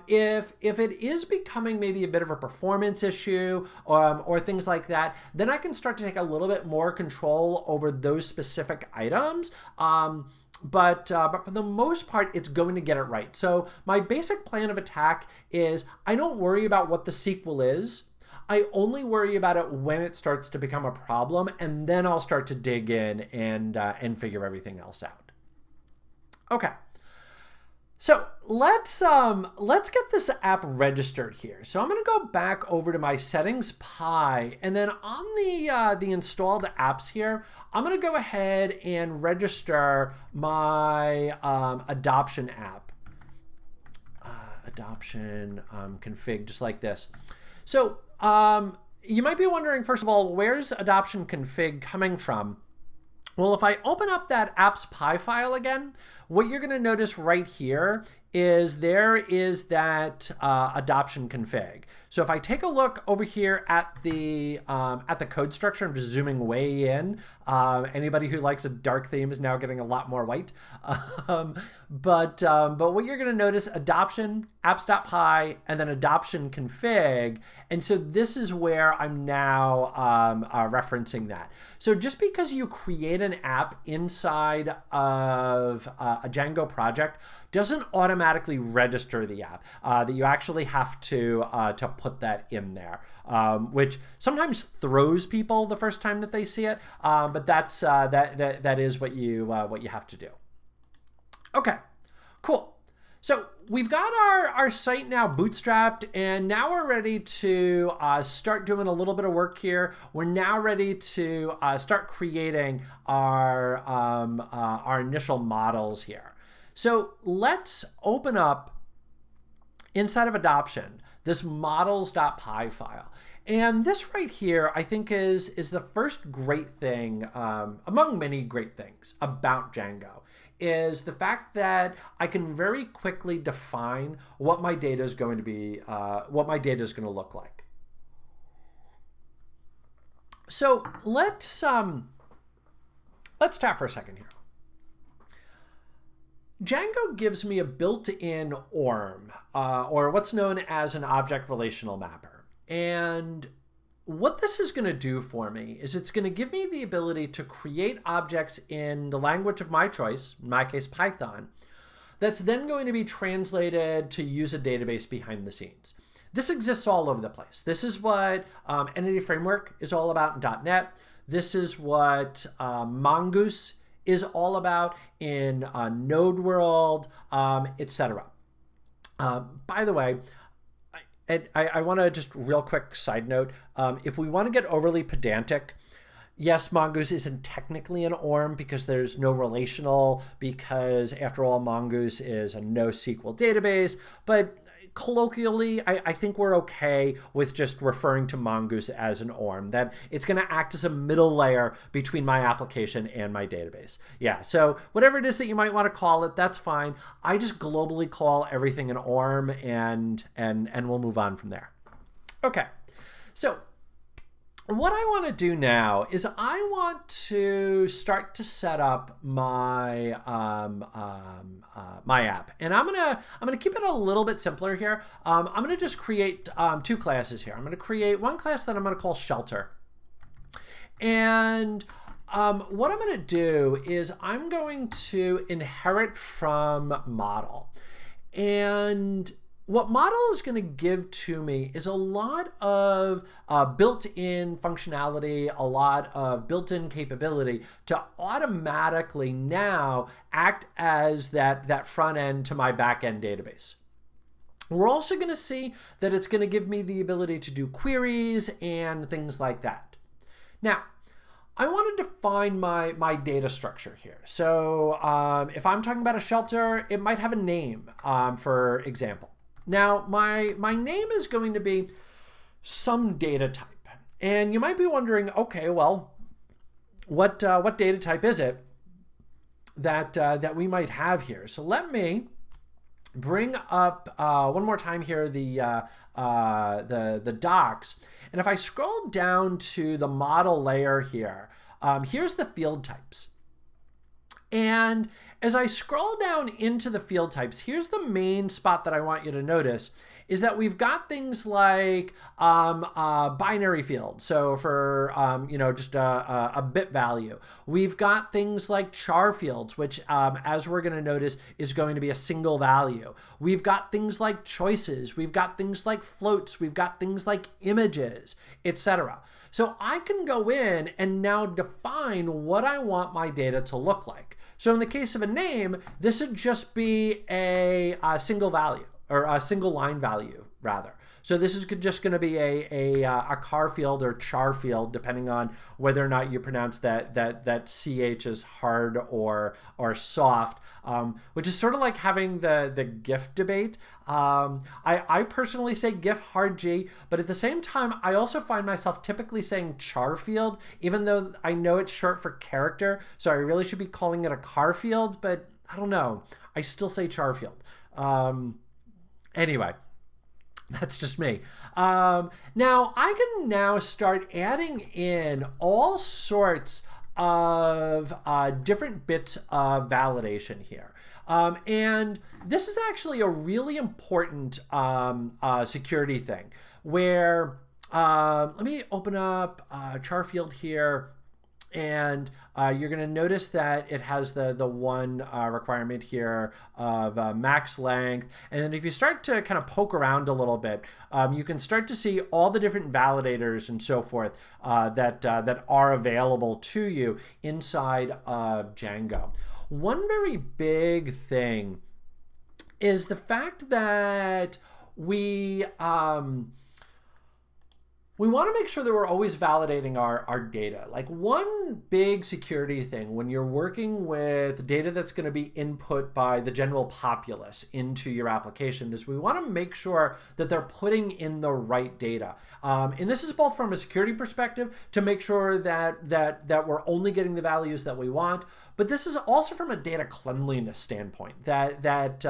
A: If it is becoming maybe a bit of a performance issue or things like that, then I can start to take a little bit more control over those specific items. But for the most part, it's going to get it right. So my basic plan of attack is I don't worry about what the SQL is. I only worry about it when it starts to become a problem, and then I'll start to dig in and figure everything else out. Okay. So let's get this app registered here. So I'm going to go back over to my settings pie, and then on the installed apps here, I'm going to go ahead and register my adoption app. Adoption config, just like this. So you might be wondering, first of all, where's adoption config coming from? Well, if I open up that apps pie file again, what you're going to notice right here is there is that adoption config. So if I take a look over here at the code structure, I'm just zooming way in. Anybody who likes a dark theme is now getting a lot more white. But what you're going to notice, adoption, apps.py, and then adoption config. And so this is where I'm now referencing that. So just because you create an app inside of a Django project doesn't automatically register the app. That you actually have to put that in there, which sometimes throws people the first time that they see it. But that's that is what you have to do. Okay, cool. So we've got our site now bootstrapped, and now we're ready to start doing a little bit of work here. We're now ready to start creating our initial models here. So let's open up inside of adoption this models.py file. And this right here, I think, is the first great thing, among many great things about Django, is the fact that I can very quickly define what my data is going to be, what my data is going to look like. So let's chat for a second here. Django gives me a built-in ORM, or what's known as an object relational mapper. And what this is going to do for me is it's going to give me the ability to create objects in the language of my choice, in my case Python, that's then going to be translated to use a database behind the scenes. This exists all over the place. This is what Entity Framework is all about in .NET. This is what Mongoose is all about in Node World, etc. By the way, I want to just real quick side note, if we want to get overly pedantic, yes, Mongoose isn't technically an ORM because there's no relational, because after all, Mongoose is a NoSQL database, but colloquially, I think we're okay with just referring to Mongoose as an ORM, that it's going to act as a middle layer between my application and my database. Yeah, so whatever it is that you might want to call it, that's fine. I just globally call everything an ORM, and we'll move on from there. Okay, so what I want to do now is I want to start to set up my my app, and I'm gonna keep it a little bit simpler here. I'm gonna just create two classes here. I'm gonna create one class that I'm gonna call Shelter, and what I'm gonna do is I'm going to inherit from model, and what model is going to give to me is a lot of built-in functionality, a lot of built-in capability to automatically now act as that front end to my back-end database. We're also going to see that it's going to give me the ability to do queries and things like that. Now, I want to define my data structure here. So if I'm talking about a shelter, it might have a name, for example. Now, my name is going to be some data type. And you might be wondering, okay, well, what data type is it that we might have here? So let me bring up one more time here the docs. And if I scroll down to the model layer here, here's the field types. And as I scroll down into the field types, here's the main spot that I want you to notice is that we've got things like binary field. So for, just a bit value. We've got things like char fields, which as we're going to notice is going to be a single value. We've got things like choices. We've got things like floats. We've got things like images, etc. So I can go in and now define what I want my data to look like. So in the case of a name, this would just be a single value, or a single line value rather. So this is just going to be a car field or char field, depending on whether or not you pronounce that ch as hard or soft, which is sort of like having the GIF debate. I personally say GIF hard G, but at the same time, I also find myself typically saying char field, even though I know it's short for character. So I really should be calling it a car field, but I don't know. I still say char field. Anyway. That's just me. Now I can now start adding in all sorts of different bits of validation here. And this is actually a really important security thing where, let me open up char field here. And you're going to notice that it has the one requirement here of max length. And then if you start to kind of poke around a little bit, you can start to see all the different validators and so forth that are available to you inside of Django. One very big thing is the fact that we want to make sure that we're always validating our data. Like one big security thing when you're working with data that's going to be input by the general populace into your application is we want to make sure that they're putting in the right data. And this is both from a security perspective to make sure that we're only getting the values that we want, but this is also from a data cleanliness standpoint that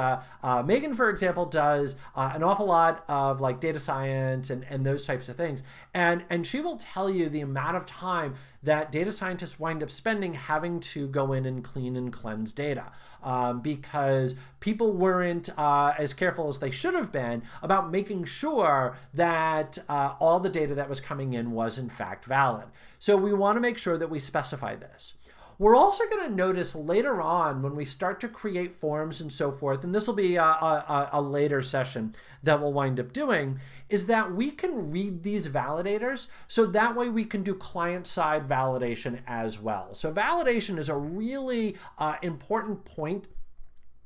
A: Megan, for example, does an awful lot of like data science and those types of things. And she will tell you the amount of time that data scientists wind up spending having to go in and clean and cleanse data because people weren't as careful as they should have been about making sure that all the data that was coming in was in fact valid. So we want to make sure that we specify this. We're also going to notice later on when we start to create forms and so forth, and this will be a later session that we'll wind up doing, is that we can read these validators so that way we can do client-side validation as well. So validation is a really important point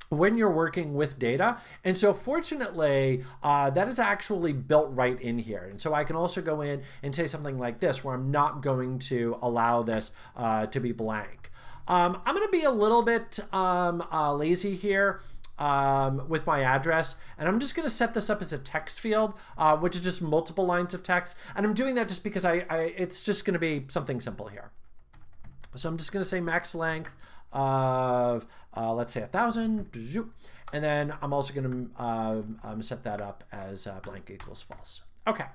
A: when you're working with data. And so fortunately, that is actually built right in here. And so I can also go in and say something like this, where I'm not going to allow this to be blank. I'm going to be a little bit lazy here with my address, and I'm just going to set this up as a text field, which is just multiple lines of text. And I'm doing that just because it's just going to be something simple here. So I'm just going to say max length of, let's say 1,000. And then I'm also going to set that up as blank equals false. Okay.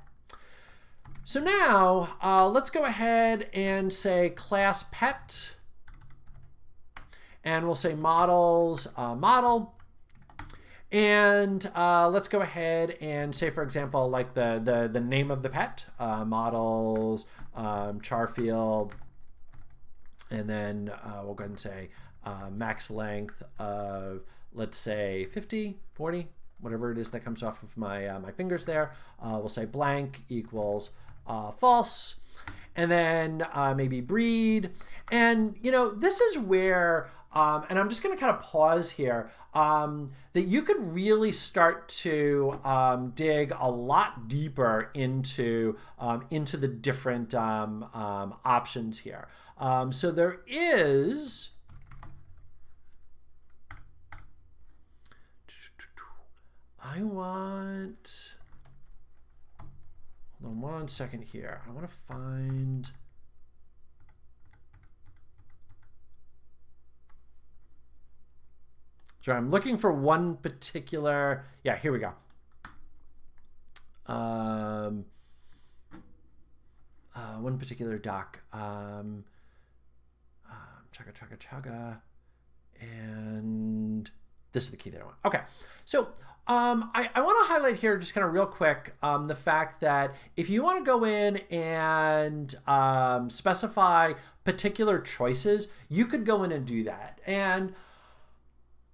A: So now let's go ahead and say class pet. And we'll say models model. And let's go ahead and say, for example, like the name of the pet, models, char field. And then we'll go ahead and say max length of, let's say 50, 40, whatever it is that comes off of my fingers there. We'll say blank equals false. And then maybe breed. And, you know, this is where, and I'm just going to kind of pause here, that you could really start to dig a lot deeper into the different options here. So there is, hold on one second here. I want to find, so I'm looking for one particular, yeah, here we go. One particular doc. Chaga. And this is the key that I want. Okay, so I want to highlight here just kind of real quick the fact that if you want to go in and specify particular choices, you could go in and do that. And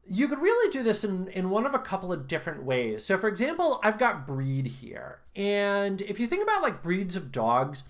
A: you could really do this in one of a couple of different ways. So for example, I've got breed here. And if you think about like breeds of dogs,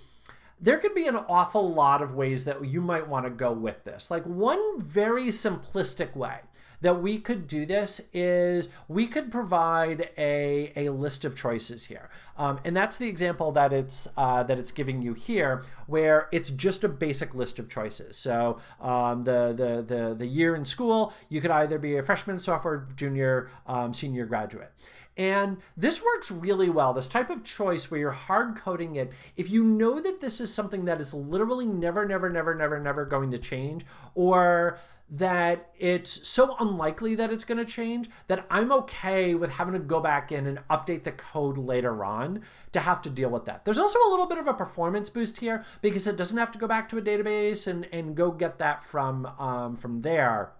A: there could be an awful lot of ways that you might want to go with this. Like one very simplistic way that we could do this is we could provide a list of choices here. And that's the example that it's giving you here, where it's just a basic list of choices. So the year in school, you could either be a freshman, sophomore, junior, senior, graduate. And this works really well, this type of choice where you're hard coding it. If you know that this is something that is literally never going to change, or that it's so unlikely that it's going to change, that I'm okay with having to go back in and update the code later on to have to deal with that. There's also a little bit of a performance boost here because it doesn't have to go back to a database and go get that from there.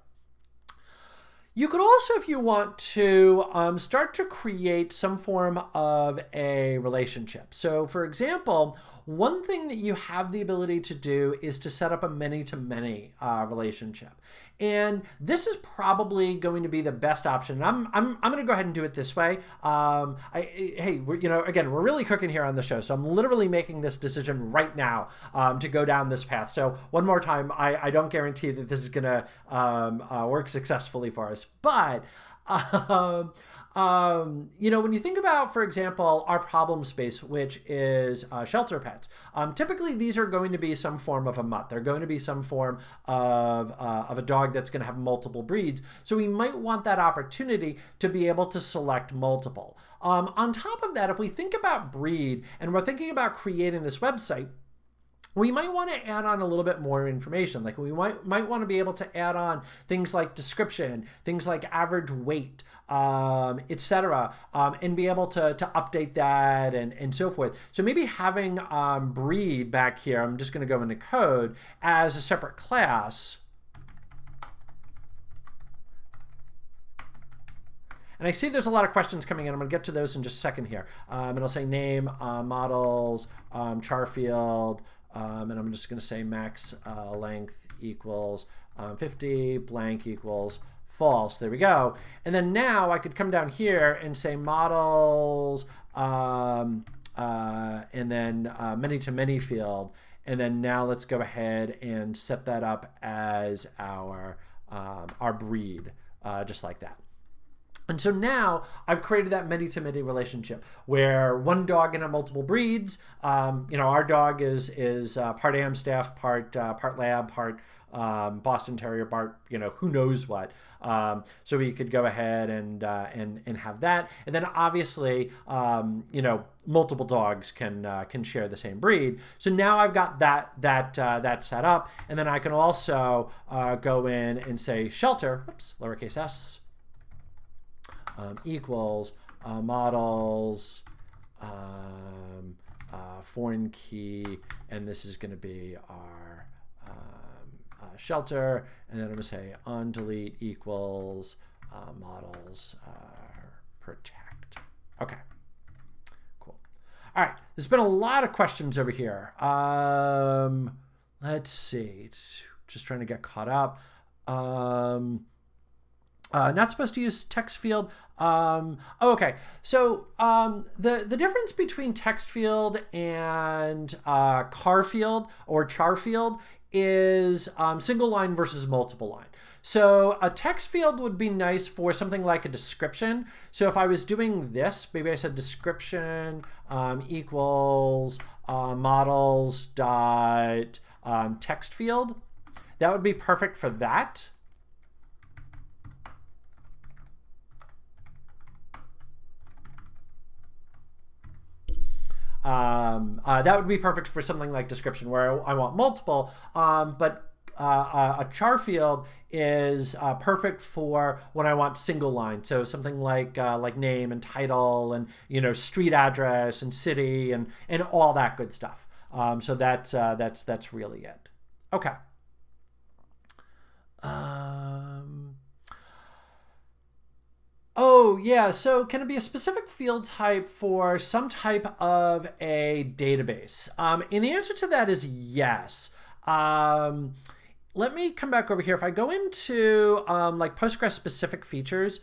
A: You could also, if you want to, start to create some form of a relationship. So for example, one thing that you have the ability to do is to set up a many-to-many relationship. And this is probably going to be the best option. I'm going to go ahead and do it this way. Hey, again, we're really cooking here on the show. So I'm literally making this decision right now to go down this path. So one more time, I don't guarantee that this is going to work successfully for us. But when you think about, for example, our problem space, which is shelter pets, typically these are going to be some form of a mutt. They're going to be some form of a dog that's going to have multiple breeds. So we might want that opportunity to be able to select multiple. On top of that, if we think about breed and we're thinking about creating this website, we might want to add on a little bit more information. Like we might want to be able to add on things like description, things like average weight, etc., and be able to update that and so forth. So maybe having breed back here, I'm just going to go into code as a separate class. And I see there's a lot of questions coming in. I'm going to get to those in just a second here. And I'll say name, models, char field, and I'm just going to say max length equals 50, blank equals false. There we go. And then now I could come down here and say models, and then many-to-many field. And then now let's go ahead and set that up as our breed, just like that. And so now I've created that many-to-many relationship where one dog can have multiple breeds. Our dog is part Amstaff, part Lab, part Boston Terrier, part who knows what. So we could go ahead and have that. And then obviously multiple dogs can share the same breed. So now I've got that set up, and then I can also go in and say shelter, lowercase s. Equals models, foreign key, and this is going to be our shelter, and then I'm going to say on delete equals models protect. Okay, cool. All right, there's been a lot of questions over here. Let's see, just trying to get caught up. Not supposed to use text field. Okay. So the difference between text field and car field or char field is single line versus multiple line. So a text field would be nice for something like a description. So if I was doing this, maybe I said description equals models dot text field. That would be perfect for that. That would be perfect for something like description where I want multiple, but a char field is perfect for when I want single line. So something like name and title and street address and city and all that good stuff. So that's really it. Okay. Oh, yeah. So can it be a specific field type for some type of a database? And the answer to that is yes. Let me come back over here. If I go into like Postgres specific features,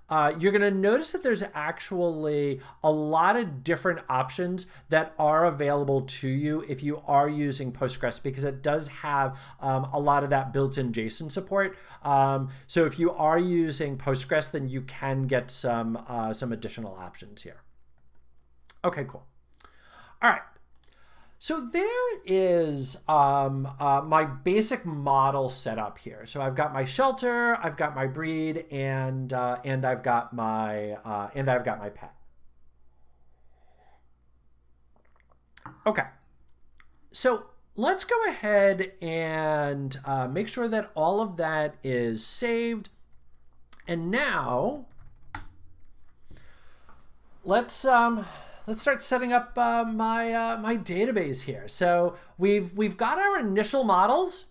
A: you're going to notice that there's actually a lot of different options that are available to you if you are using Postgres, because it does have a lot of that built-in JSON support. So if you are using Postgres, then you can get some additional options here. Okay, cool. All right. So there is my basic model set up here. So I've got my shelter, I've got my breed, and I've got my pet. Okay. So let's go ahead and make sure that all of that is saved. And now let's start setting up my database here. So we've got our initial models.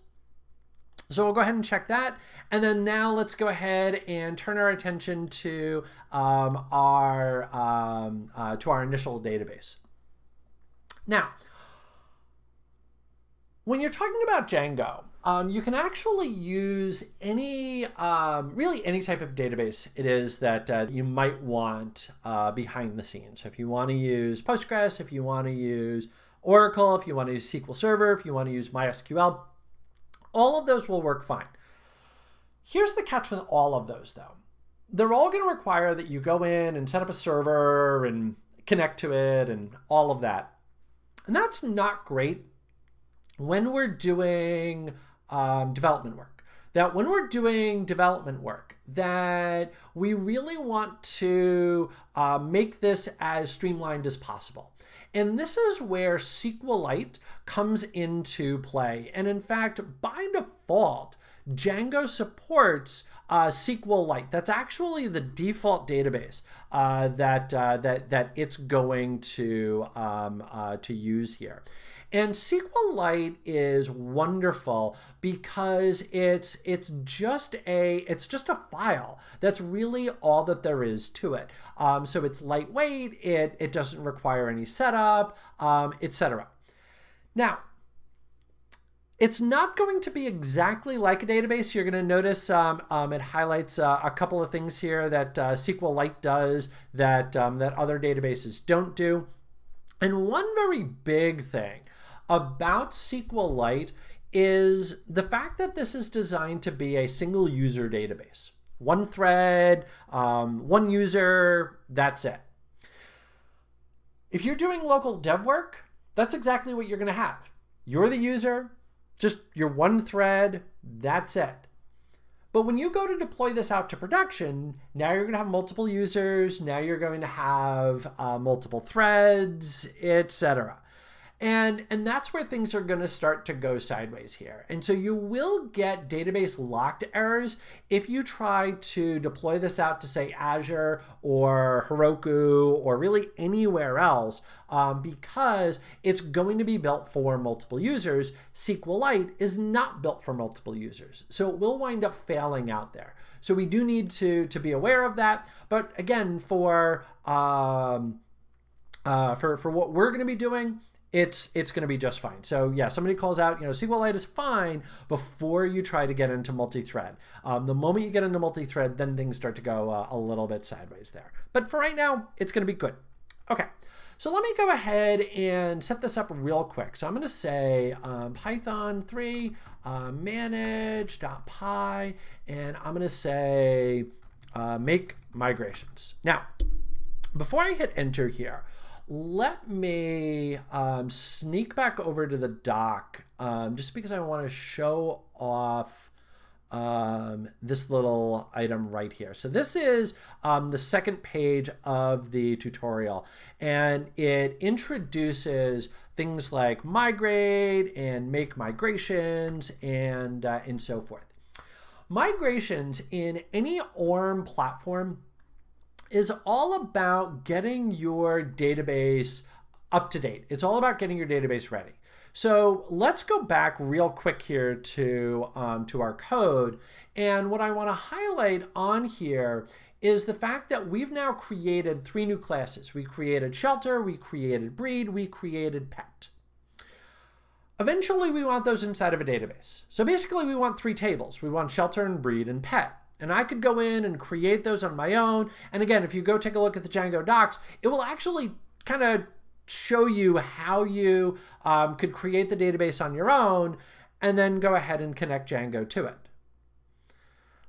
A: So we'll go ahead and check that. And then now let's go ahead and turn our attention to our initial database. Now, when you're talking about Django, you can actually use really any type of database it is that you might want behind the scenes. So if you want to use Postgres, if you want to use Oracle, if you want to use SQL Server, if you want to use MySQL, all of those will work fine. Here's the catch with all of those, though. They're all going to require that you go in and set up a server and connect to it and all of that. And that's not great when we're doing development work. That when we're doing development work, that we really want to make this as streamlined as possible. And this is where SQLite comes into play. And in fact, by default, Django supports SQLite. That's actually the default database that it's going to use here. And SQLite is wonderful because it's just a file. That's really all that there is to it. So it's lightweight. It doesn't require any setup, etc. Now, it's not going to be exactly like a database. You're going to notice it highlights a couple of things here that SQLite does that other databases don't do. And one very big thing about SQLite is the fact that this is designed to be a single user database. One thread, one user, that's it. If you're doing local dev work, that's exactly what you're going to have. You're the user, just your one thread, that's it. But when you go to deploy this out to production, now you're going to have multiple users, now you're going to have multiple threads, etc. And that's where things are going to start to go sideways here. And so you will get database locked errors if you try to deploy this out to, say, Azure or Heroku or really anywhere else, because it's going to be built for multiple users. SQLite is not built for multiple users, so it will wind up failing out there. So we do need to be aware of that. But again, for what we're going to be doing, it's going to be just fine. So yeah, somebody calls out, SQLite is fine before you try to get into multi-thread. The moment you get into multi-thread, then things start to go a little bit sideways there. But for right now, it's going to be good. Okay, so let me go ahead and set this up real quick. So I'm going to say Python 3 manage.py, and I'm going to say make migrations. Now, before I hit enter here, let me sneak back over to the doc just because I want to show off this little item right here. So this is the second page of the tutorial, and it introduces things like migrate and make migrations and so forth. Migrations in any ORM platform is all about getting your database up to date. It's all about getting your database ready. So let's go back real quick here to our code. And what I want to highlight on here is the fact that we've now created 3 new classes. We created shelter, we created breed, we created pet. Eventually, we want those inside of a database. So basically, we want 3 tables. We want shelter and breed and pet. And I could go in and create those on my own. And again, if you go take a look at the Django docs, it will actually kind of show you how you could create the database on your own and then go ahead and connect Django to it.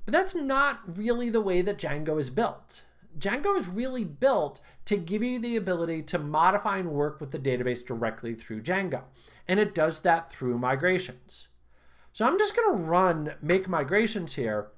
A: But that's not really the way that Django is built. Django is really built to give you the ability to modify and work with the database directly through Django. And it does that through migrations. So I'm just going to make migrations here.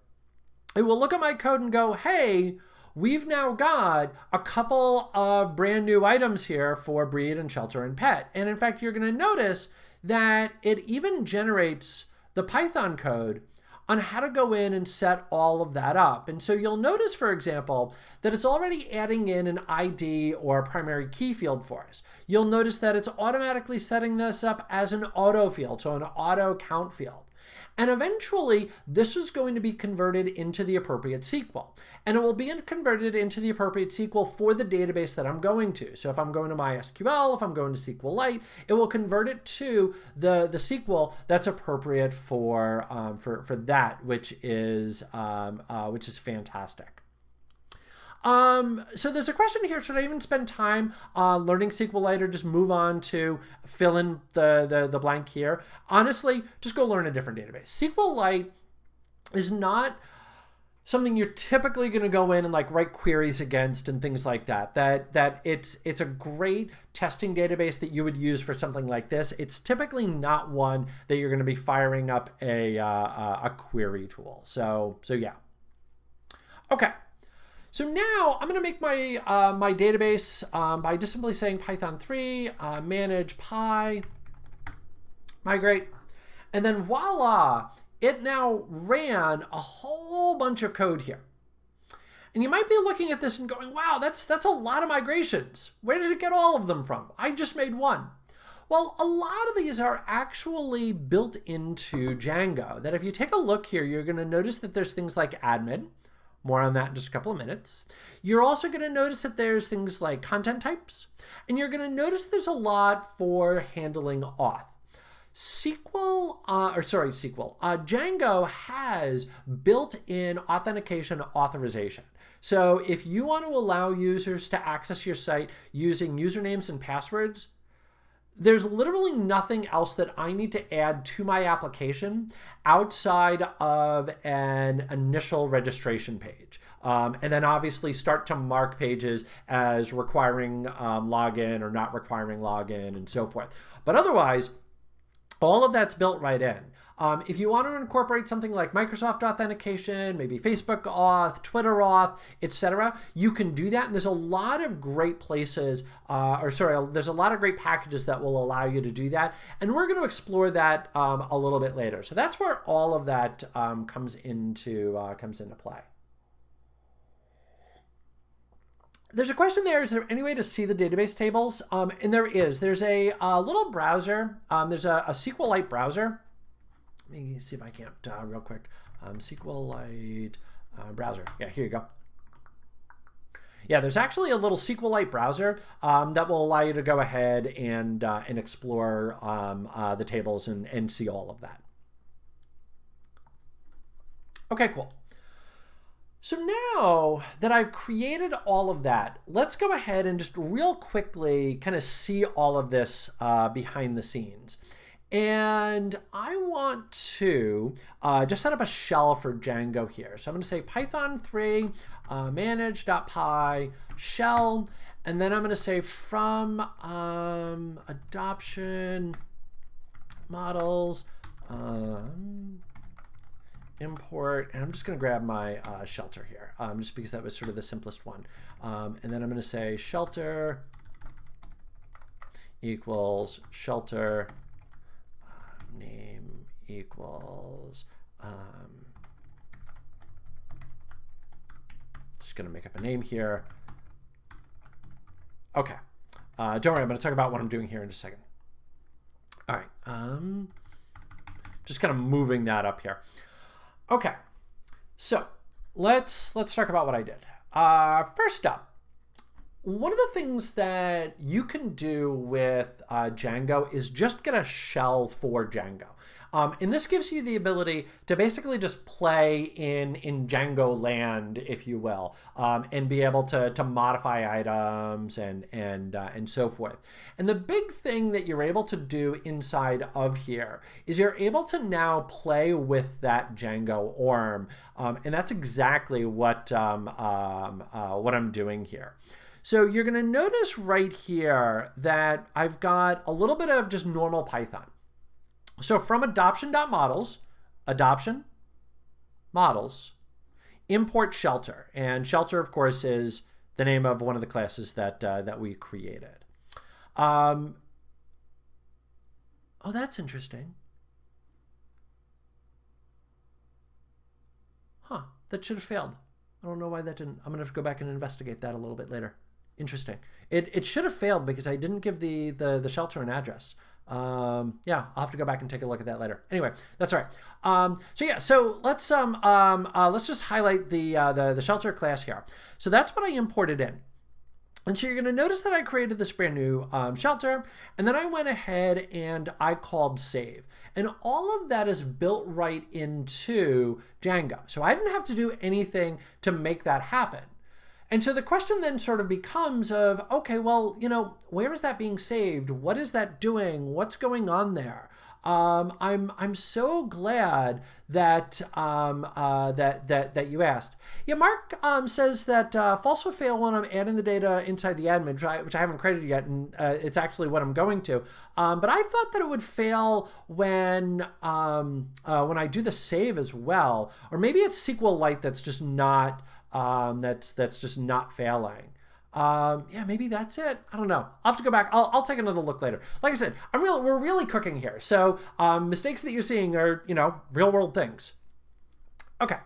A: It will look at my code and go, hey, we've now got a couple of brand new items here for breed and shelter and pet. And in fact, you're going to notice that it even generates the Python code on how to go in and set all of that up. And so you'll notice, for example, that it's already adding in an ID or a primary key field for us. You'll notice that it's automatically setting this up as an auto field, so an auto count field. And eventually, this is going to be converted into the appropriate SQL. And it will be converted into the appropriate SQL for the database that I'm going to. So if I'm going to MySQL, if I'm going to SQLite, it will convert it to the SQL that's appropriate for that, which is fantastic. So there's a question here, should I even spend time learning SQLite or just move on to fill in the blank here? Honestly, just go learn a different database. SQLite is not something you're typically going to go in and like write queries against and things like that. That it's a great testing database that you would use for something like this. It's typically not one that you're going to be firing up a query tool. So yeah. Okay. So now I'm going to make my my database by just simply saying Python 3 manage py migrate, and then voila, it now ran a whole bunch of code here. And you might be looking at this and going, wow, that's a lot of migrations. Where did it get all of them from? I just made one. Well, a lot of these are actually built into Django. That if you take a look here, you're going to notice that there's things like admin. More on that in just a couple of minutes. You're also going to notice that there's things like content types, and you're going to notice there's a lot for handling auth. Django has built-in authentication authorization. So if you want to allow users to access your site using usernames and passwords, there's literally nothing else that I need to add to my application outside of an initial registration page. And then obviously start to mark pages as requiring login or not requiring login and so forth. But otherwise, all of that's built right in. If you want to incorporate something like Microsoft authentication, maybe Facebook auth, Twitter auth, etc., you can do that. And there's a lot of great places, there's a lot of great packages that will allow you to do that. And we're going to explore that a little bit later. So that's where all of that comes into play. There's a question there, is there any way to see the database tables? And there is. There's a little browser. There's a SQLite browser. Let me see if I can't real quick. SQLite browser. Yeah, here you go. Yeah, there's actually a little SQLite browser that will allow you to go ahead and explore the tables and see all of that. Okay, cool. So now that I've created all of that, let's go ahead and just real quickly kind of see all of this behind the scenes. And I want to just set up a shell for Django here. So I'm going to say Python 3 manage.py shell, and then I'm going to say from adoption models import, and I'm just going to grab my shelter here, just because that was sort of the simplest one. And then I'm going to say shelter equals shelter name equals just going to make up a name here. Okay. Don't worry, I'm going to talk about what I'm doing here in just a second. All right. Just kind of moving that up here. Okay, so let's talk about what I did. First up, one of the things that you can do with Django is just get a shell for Django. And this gives you the ability to basically just play in Django land, if you will, and be able to modify items and so forth. And the big thing that you're able to do inside of here is you're able to now play with that Django ORM, and that's exactly what I'm doing here. So you're going to notice right here that I've got a little bit of just normal Python. So from adoption.models, adoption, models, import shelter. And shelter, of course, is the name of one of the classes that we created. Oh, that's interesting. Huh, that should have failed. I don't know why that didn't. I'm going to have to go back and investigate that a little bit later. Interesting. It should have failed because I didn't give the shelter an address. Yeah, I'll have to go back and take a look at that later. Anyway, that's all right. So let's just highlight the shelter class here. So that's what I imported in. And so you're going to notice that I created this brand new shelter, and then I went ahead and I called save. And all of that is built right into Django. So I didn't have to do anything to make that happen. And so the question then sort of becomes of, okay, well, where is that being saved? What is that doing? What's going on there? I'm so glad that that you asked. Yeah, Mark says that false will fail when I'm adding the data inside the admin, which I haven't created yet, and it's actually what I'm going to. But I thought that it would fail when I do the save as well, or maybe it's SQLite that's just not that's just not failing. Yeah, maybe that's it. I don't know. I'll have to go back. I'll take another look later. Like I said, we're really cooking here. So mistakes that you're seeing are, real world things. Okay.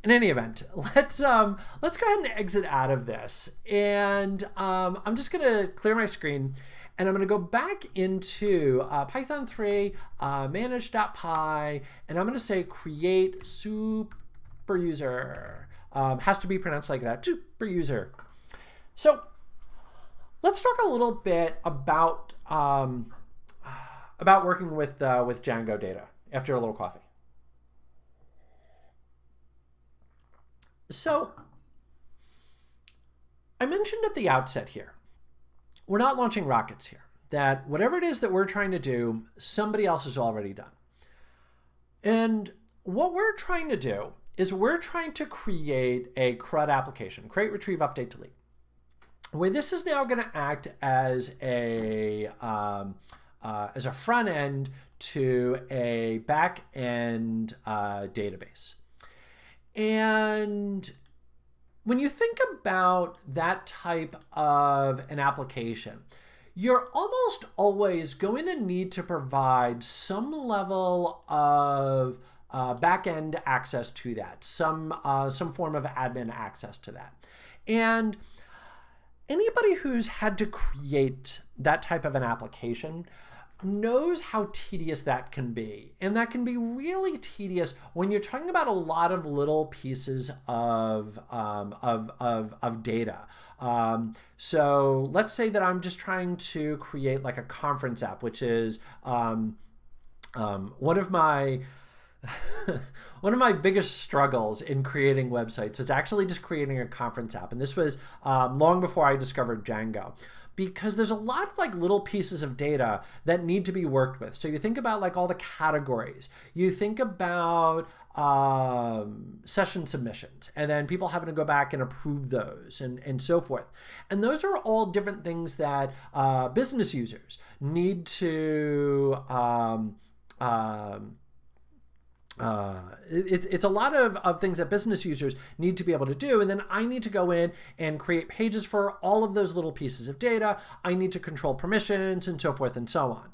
A: In any event, let's go ahead and exit out of this. And I'm just going to clear my screen, and I'm going to go back into Python 3 manage.py, and I'm going to say create super user. Has to be pronounced like that. Super user. So let's talk a little bit about working with Django data after a little coffee. So I mentioned at the outset here, we're not launching rockets here. That whatever it is that we're trying to do, somebody else has already done. And what we're trying to do is we're trying to create a CRUD application, create, retrieve, update, delete, where this is now going to act as a front end to a back end database. And when you think about that type of an application, you're almost always going to need to provide some level of back-end access to that, some form of admin access to that. And anybody who's had to create that type of an application knows how tedious that can be. And that can be really tedious when you're talking about a lot of little pieces of data. So let's say that I'm just trying to create like a conference app, which is one of my biggest struggles in creating websites was actually just creating a conference app. And this was long before I discovered Django, because there's a lot of like little pieces of data that need to be worked with. So you think about like all the categories, you think about session submissions, and then people having to go back and approve those and so forth. And those are all different things that business users need to it's a lot of things that business users need to be able to do, and then I need to go in and create pages for all of those little pieces of data. I need to control permissions and so forth and so on.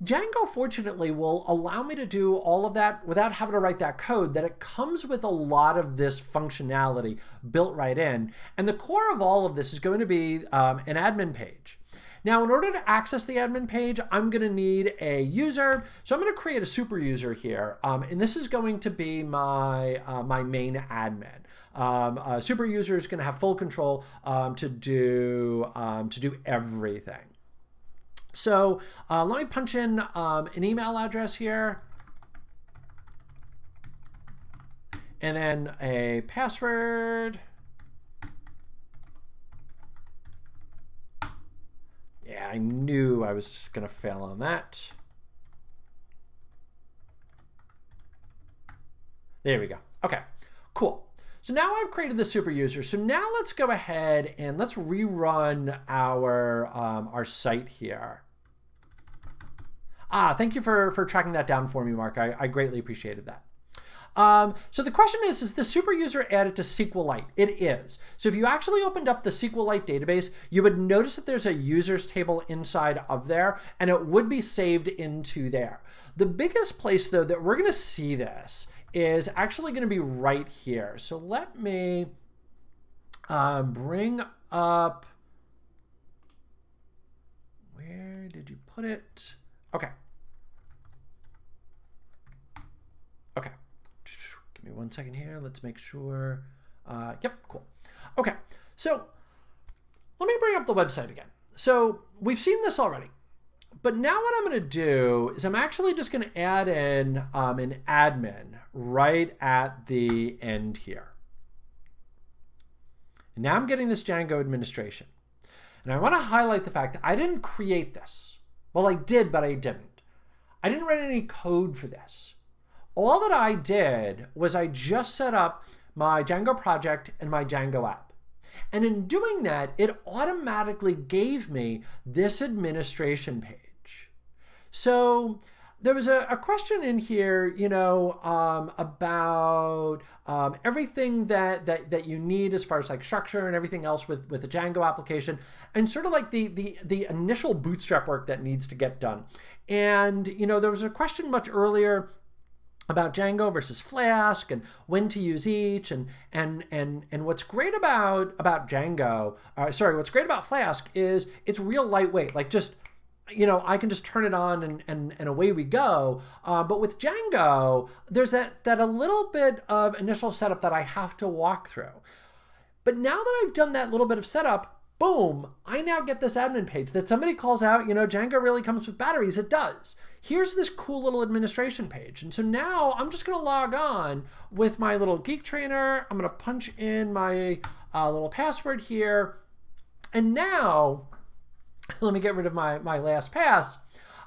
A: Django, fortunately, will allow me to do all of that without having to write that code, that it comes with a lot of this functionality built right in. And the core of all of this is going to be an admin page. Now, in order to access the admin page, I'm going to need a user. So I'm going to create a super user here. And this is going to be my, my main admin. A super user is going to have full control to do everything. So let me punch in an email address here. And then a password. Yeah, I knew I was going to fail on that. There we go. Okay, cool. So now I've created the super user. So now let's go ahead and let's rerun our site here. Thank you for tracking that down for me, Mark. I greatly appreciated that. So the question is the super user added to SQLite? It is. So if you actually opened up the SQLite database, you would notice that there's a users table inside of there, and it would be saved into there. The biggest place, though, that we're going to see this is actually going to be right here. So let me bring up, where did you put it? Okay. Okay. Give me 1 second here. Let's make sure. Yep, cool. Okay, so let me bring up the website again. So we've seen this already, but now what I'm going to do is I'm actually just going to add in an admin right at the end here. And now I'm getting this Django administration. And I want to highlight the fact that I didn't create this. Well, I did, but I didn't. I didn't write any code for this. All that I did was I just set up my Django project and my Django app. And in doing that, it automatically gave me this administration page. So there was a question in here, you know, about everything that you need as far as like structure and everything else with the Django application, and sort of like the initial bootstrap work that needs to get done. And, you know, there was a question much earlier about Django versus Flask and when to use each, and what's great about Django, what's great about Flask is it's real lightweight. Like just, you know, I can just turn it on and away we go. But with Django, there's that a little bit of initial setup that I have to walk through. But now that I've done that little bit of setup, boom, I now get this admin page that somebody calls out, you know, Django really comes with batteries. It does. Here's this cool little administration page. And so now I'm just going to log on with my little Geek Trainer. I'm going to punch in my little password here. And now, let me get rid of my last pass.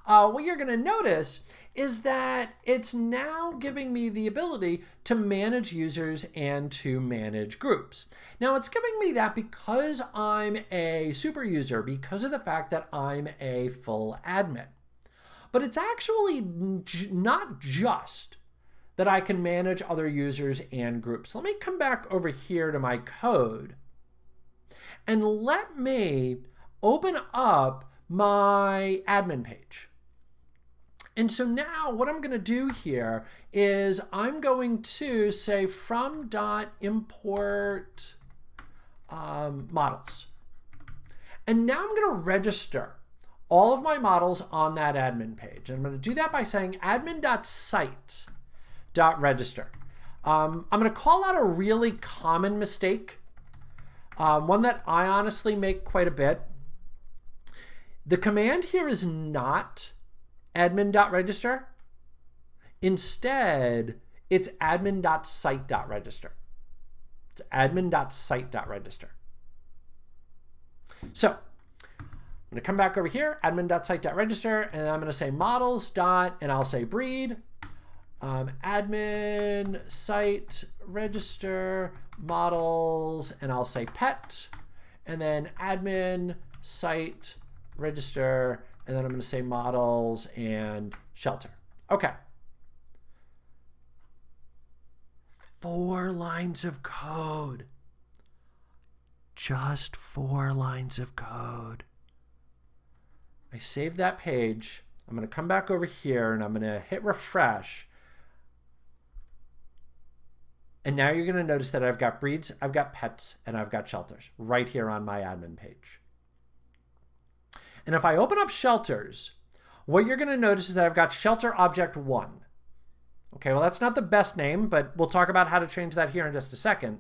A: What you're going to notice is that it's now giving me the ability to manage users and to manage groups. Now it's giving me that because I'm a super user, because of the fact that I'm a full admin. But it's actually not just that I can manage other users and groups. Let me come back over here to my code and let me open up my admin page. And so now what I'm going to do here is I'm going to say from.import models. And now I'm going to register all of my models on that admin page. And I'm going to do that by saying admin.site.register. I'm going to call out a really common mistake, one that I honestly make quite a bit. The command here is not admin.register. Instead, it's admin.site.register. It's admin.site.register. So I'm going to come back over here, admin.site.register, and I'm going to say models dot, and I'll say breed, admin site register models, and I'll say pet, and then admin site register, and then I'm going to say models and shelter. Okay. 4 lines of code. Just 4 lines of code. I save that page. I'm going to come back over here and I'm going to hit refresh. And now you're going to notice that I've got breeds, I've got pets, and I've got shelters right here on my admin page. And if I open up shelters, what you're going to notice is that I've got shelter object 1. Okay, well, that's not the best name, but we'll talk about how to change that here in just a second.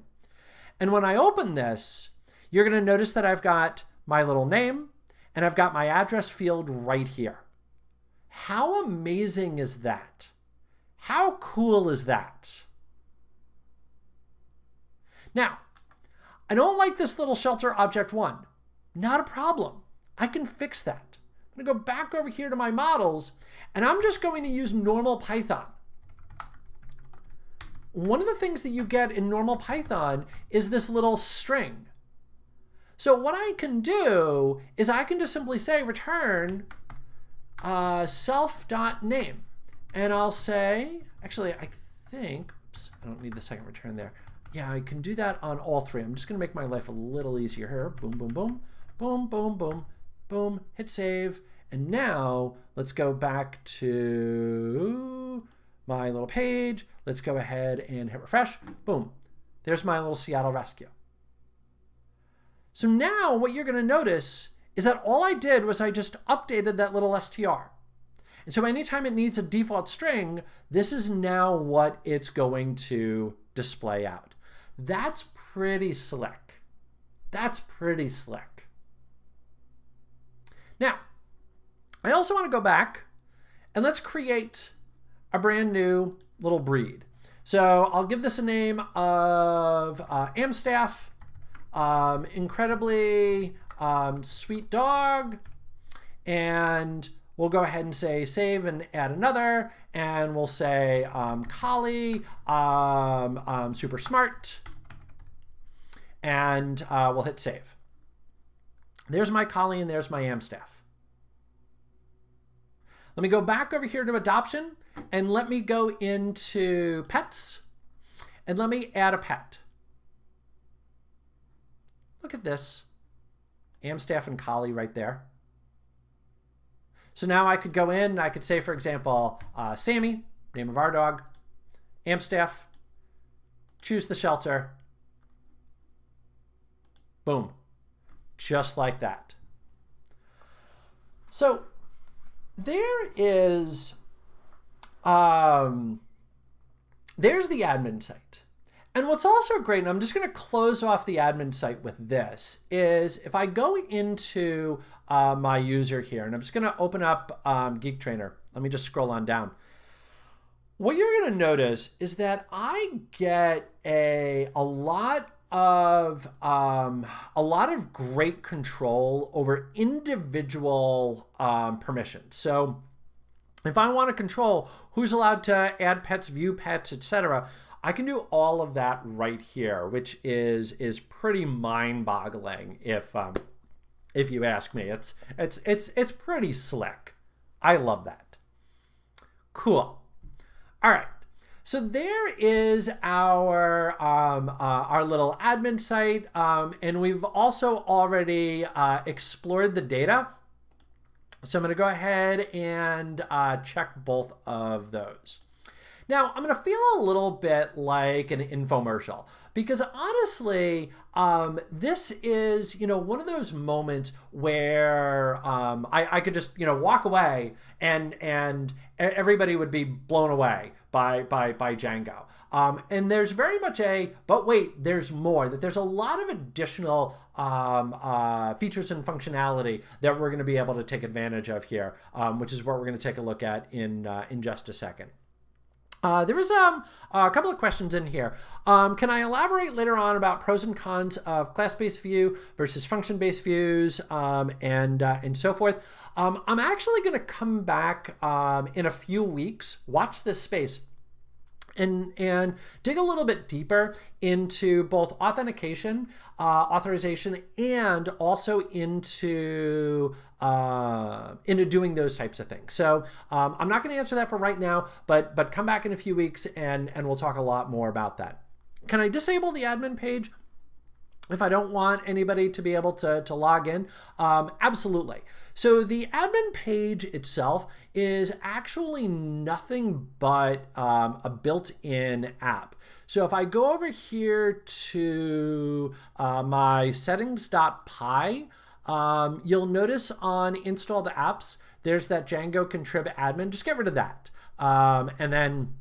A: And when I open this, you're going to notice that I've got my little name and I've got my address field right here. How amazing is that? How cool is that? Now, I don't like this little shelter object 1. Not a problem. I can fix that. I'm going to go back over here to my models, and I'm just going to use normal Python. One of the things that you get in normal Python is this little string. So what I can do is I can just simply say return self.name. And I'll say, actually, I think, oops, I don't need the second return there. Yeah, I can do that on all 3. I'm just going to make my life a little easier here. Boom, boom, boom, boom, boom, boom, boom, hit save. And now let's go back to my little page. Let's go ahead and hit refresh. Boom. There's my little Seattle rescue. So now what you're going to notice is that all I did was I just updated that little str. And so anytime it needs a default string, this is now what it's going to display out. That's pretty slick. That's pretty slick. Now, I also want to go back and let's create a brand new little breed. So I'll give this a name of Amstaff, incredibly sweet dog, and we'll go ahead and say save and add another, and we'll say collie, super smart, and we'll hit save. There's my collie and there's my Amstaff. Let me go back over here to adoption and let me go into pets and let me add a pet. Look at this, Amstaff and collie right there. So now I could go in and I could say, for example, Sammy, name of our dog, Amstaff, choose the shelter, boom, just like that. So there is, there's the admin site. And what's also great, and I'm just going to close off the admin site with this, is if I go into my user here, and I'm just going to open up Geek Trainer. Let me just scroll on down. What you're going to notice is that I get a lot of great control over individual permissions. So if I want to control who's allowed to add pets, view pets, etc., I can do all of that right here, which is pretty mind-boggling if you ask me. It's pretty slick. I love that. Cool. All right. So there is our little admin site, and we've also already explored the data. So I'm going to go ahead and check both of those. Now, I'm going to feel a little bit like an infomercial because honestly, this is, one of those moments where I could just, walk away and everybody would be blown away by Django. And there's very much but wait, there's more, that there's a lot of additional features and functionality that we're going to be able to take advantage of here, which is what we're going to take a look at in just a second. There was a couple of questions in here. Can I elaborate later on about pros and cons of class-based view versus function-based views and so forth? I'm actually going to come back in a few weeks, watch this space, and dig a little bit deeper into both authentication, authorization, and also into doing those types of things. So I'm not going to answer that for right now, but come back in a few weeks and we'll talk a lot more about that. Can I disable the admin page? if I don't want anybody to be able to log in, absolutely. So the admin page itself is actually nothing but a built-in app. So if I go over here to my settings.py, you'll notice on installed apps, there's that Django contrib admin. Just get rid of that. And then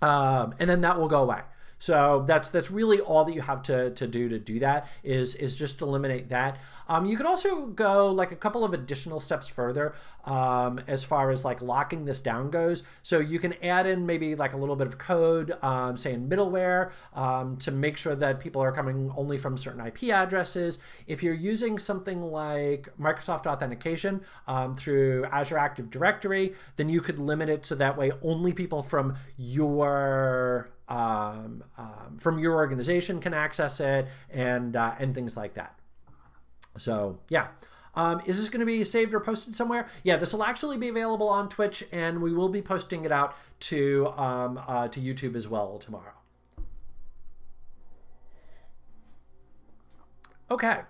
A: that will go away. So that's really all that you have to do that is just eliminate that. You could also go like a couple of additional steps further as far as like locking this down goes. So you can add in maybe like a little bit of code, say in middleware, to make sure that people are coming only from certain IP addresses. If you're using something like Microsoft Authentication through Azure Active Directory, then you could limit it so that way only people from your organization can access it, and things like that. So yeah. Is this going to be saved or posted somewhere? Yeah, this will actually be available on Twitch, and we will be posting it out to YouTube as well tomorrow. Okay.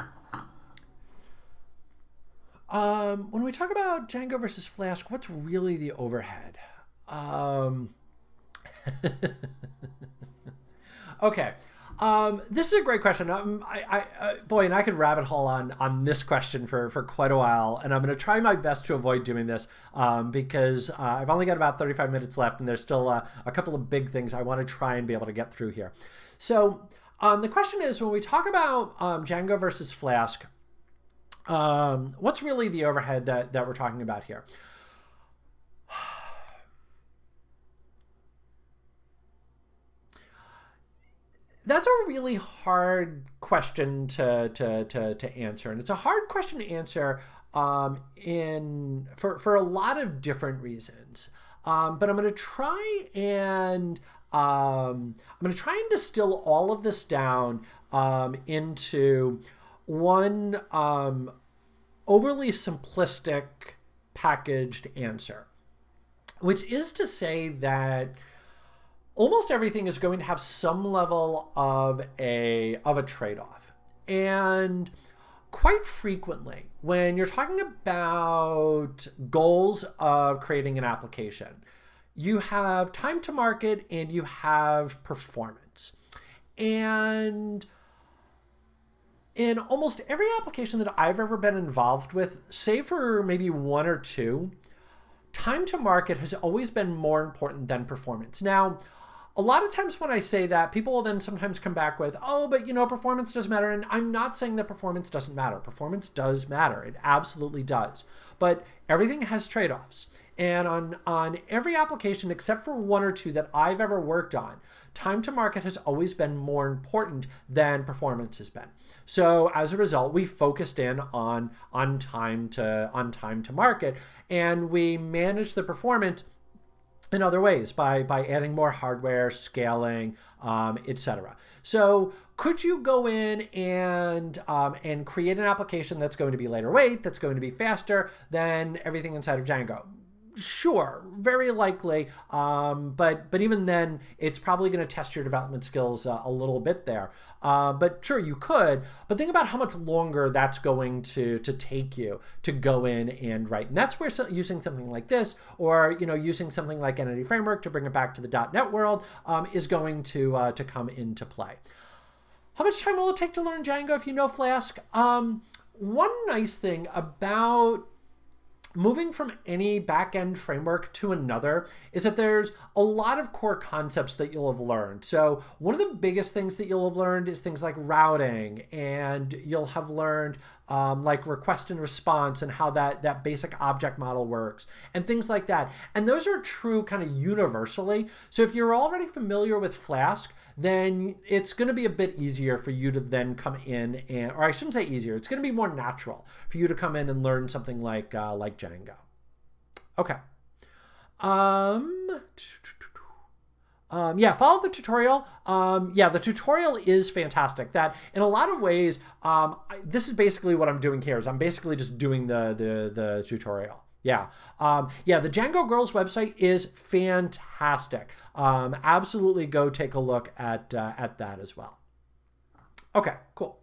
A: When we talk about Django versus Flask, what's really the overhead? Okay. This is a great question. Boy, and I could rabbit hole on this question for quite a while, and I'm going to try my best to avoid doing this because I've only got about 35 minutes left, and there's still a couple of big things I want to try and be able to get through here. So the question is, when we talk about Django versus Flask, what's really the overhead that we're talking about here? That's a really hard question to answer, and it's a hard question to answer for a lot of different reasons. But I'm going to try and distill all of this down into one overly simplistic packaged answer, which is to say that almost everything is going to have some level of a trade-off. And quite frequently, when you're talking about goals of creating an application, you have time to market and you have performance. And in almost every application that I've ever been involved with, save for maybe one or two, time to market has always been more important than performance. Now, a lot of times when I say that, people will then sometimes come back with, oh, but performance doesn't matter. And I'm not saying that performance doesn't matter. Performance does matter. It absolutely does. But everything has trade-offs. And on every application, except for one or two that I've ever worked on, time to market has always been more important than performance has been. So as a result, we focused in on time to market, and we managed the performance in other ways by adding more hardware, scaling, etc. So could you go in and create an application that's going to be lighter weight, that's going to be faster than everything inside of Django? Sure, very likely, but even then, it's probably going to test your development skills a little bit there. But sure, you could. But think about how much longer that's going to take you to go in and write. And that's where using something like this, or using something like Entity Framework to bring it back to the .NET world, is going to come into play. How much time will it take to learn Django if you know Flask? One nice thing about moving from any back-end framework to another is that there's a lot of core concepts that you'll have learned. So one of the biggest things that you'll have learned is things like routing, and you'll have learned like request and response and how that basic object model works and things like that. And those are true kind of universally. So if you're already familiar with Flask, then it's going to be a bit easier for you to then come in and, or I shouldn't say easier, it's going to be more natural for you to come in and learn something like Django. Okay. Yeah, follow the tutorial. Yeah, the tutorial is fantastic. That in a lot of ways, this is basically what I'm doing here. Is I'm basically just doing the tutorial. Yeah, yeah. The Django Girls website is fantastic. Absolutely, go take a look at that as well. Okay, cool.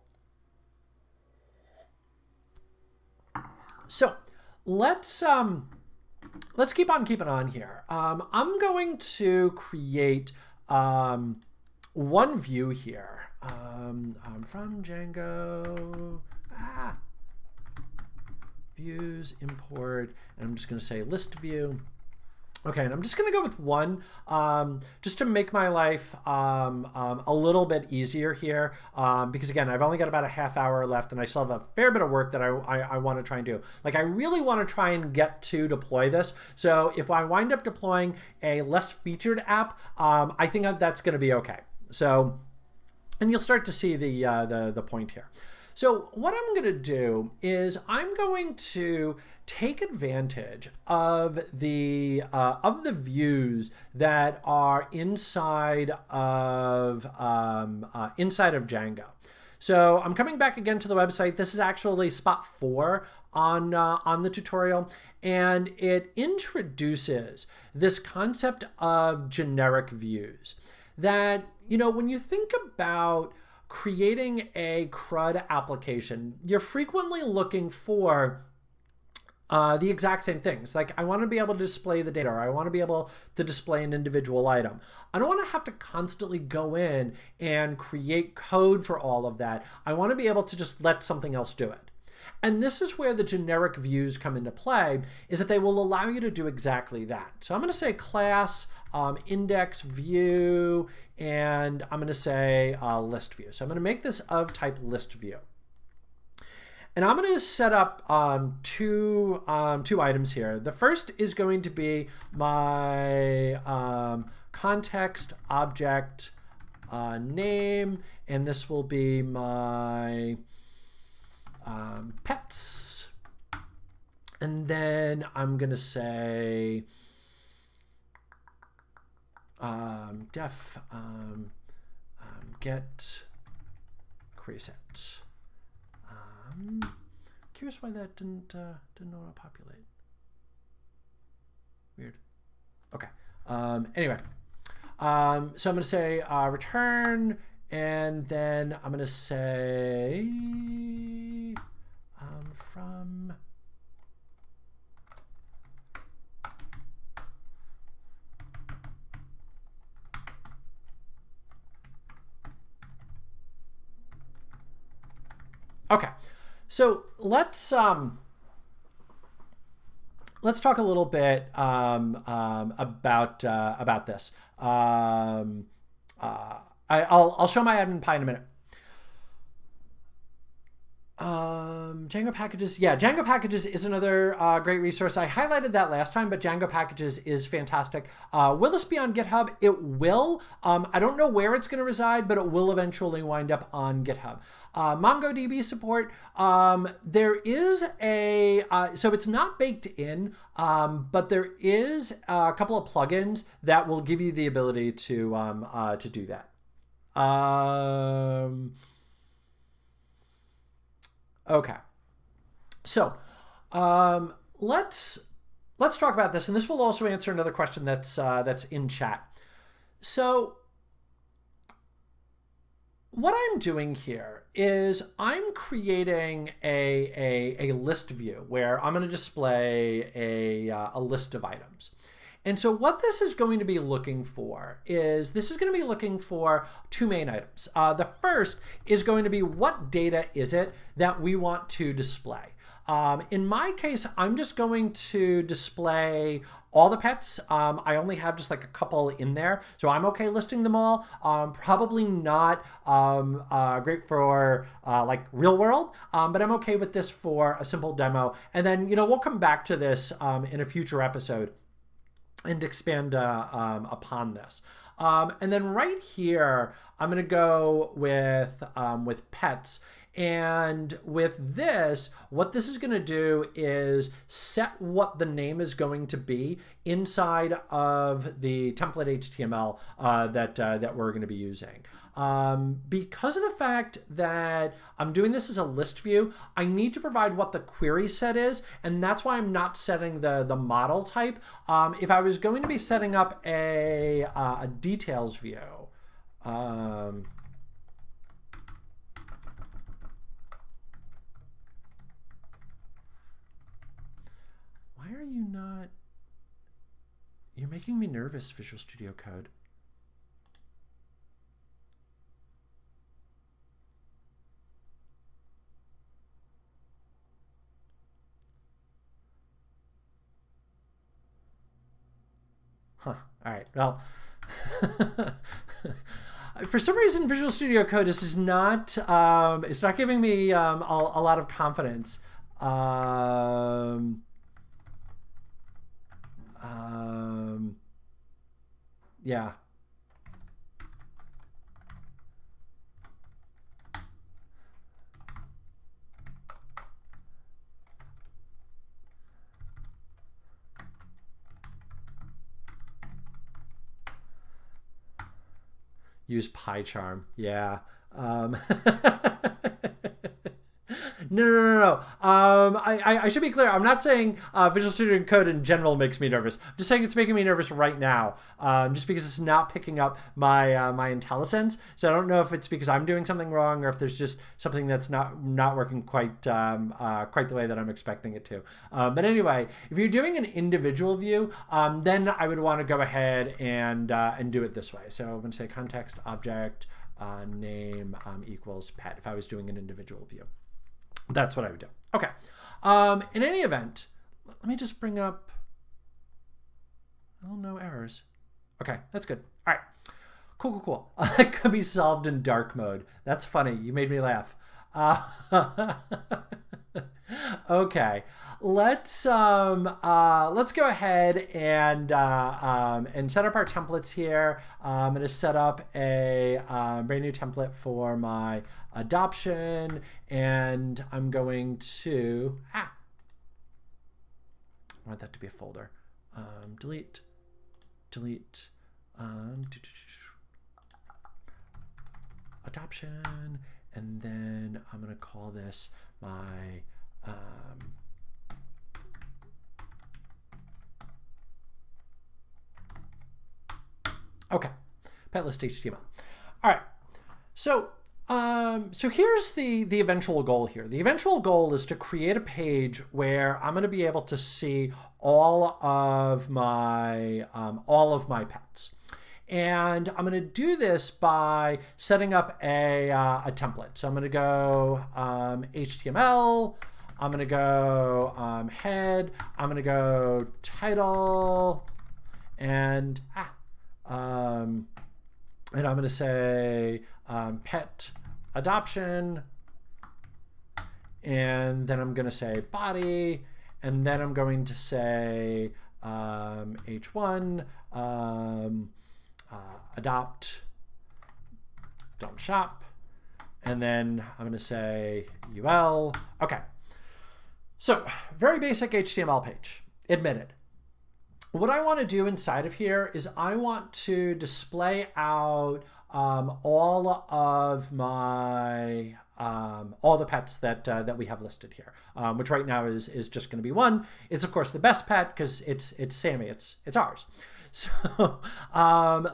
A: So let's keep on keeping on here. I'm going to create one view here from Django. Views, import, and I'm just going to say list view. Okay, and I'm just going to go with one just to make my life a little bit easier here because, again, I've only got about a half hour left and I still have a fair bit of work that I want to try and do. Like, I really want to try and get to deploy this. So if I wind up deploying a less featured app, I think that's going to be okay. So, and you'll start to see the point here. So what I'm going to do is I'm going to take advantage of the views that are inside of Django. So I'm coming back again to the website. This is actually spot 4 on the tutorial, and it introduces this concept of generic views. That, you know, when you think about creating a CRUD application, you're frequently looking for the exact same things. Like, I want to be able to display the data, or I want to be able to display an individual item. I don't want to have to constantly go in and create code for all of that. I want to be able to just let something else do it. And this is where the generic views come into play, is that they will allow you to do exactly that. So I'm going to say class index view, and I'm going to say list view. So I'm going to make this of type list view. And I'm going to set up two items here. The first is going to be my context object name, and this will be my pets, and then I'm gonna say def get query set. Curious why that didn't auto populate. Weird. Okay. Anyway, so I'm gonna say return, and then I'm gonna say from okay. So let's talk a little bit about this. I'll show my admin pie in a minute. Django packages. Yeah, Django packages is another great resource. I highlighted that last time, but Django packages is fantastic. Will this be on GitHub? It will. I don't know where it's going to reside, but it will eventually wind up on GitHub. MongoDB support. There is a, so it's not baked in, but there is a couple of plugins that will give you the ability to do that. Okay, so let's talk about this, and this will also answer another question that's in chat. So what I'm doing here is I'm creating a list view where I'm going to display a list of items. And so what this is going to be looking for is this is going to be looking for two main items. The first is going to be what data is it that we want to display. In my case, I'm just going to display all the pets. I only have just like a couple in there, so I'm okay listing them all. Probably not great for like real world, but I'm okay with this for a simple demo. And then, you know, we'll come back to this in a future episode and expand upon this. And then right here, I'm going to go with pets. And with this, what this is going to do is set what the name is going to be inside of the template HTML that we're going to be using. Because of the fact that I'm doing this as a list view, I need to provide what the query set is, and that's why I'm not setting the model type. If I was going to be setting up a details view, are you not? You're making me nervous, Visual Studio Code. Huh. All right. Well, for some reason, Visual Studio Code is not. It's not giving me a lot of confidence. Yeah. Use PyCharm. Yeah. No. I should be clear. I'm not saying Visual Studio Code in general makes me nervous. I'm just saying it's making me nervous right now, just because it's not picking up my IntelliSense. So I don't know if it's because I'm doing something wrong or if there's just something that's not working quite the way that I'm expecting it to. But anyway, if you're doing an individual view, then I would want to go ahead and do it this way. So I'm going to say context object name equals pet if I was doing an individual view. That's what I would do. Okay. In any event, let me just bring up, oh, no errors. Okay, that's good. All right. Cool. It could be solved in dark mode. That's funny. You made me laugh. Okay, let's go ahead and set up our templates here. I'm going to set up a brand new template for my adoption, and I'm going to I want that to be a folder. Delete. Adoption, and then I'm going to call this my okay, pet list HTML. All right, so here's the eventual goal here. The eventual goal is to create a page where I'm going to be able to see all of my pets. And I'm going to do this by setting up a template. So I'm going to go HTML. I'm going to go head. I'm going to go title, and I'm going to say pet adoption, and then I'm going to say body, and then I'm going to say h1 adopt DOM shop, and then I'm going to say UL. Okay. So very basic HTML page, admitted. What I want to do inside of here is I want to display out all of my all the pets that we have listed here, which right now is just going to be one. It's of course the best pet because it's Sammy. It's ours. So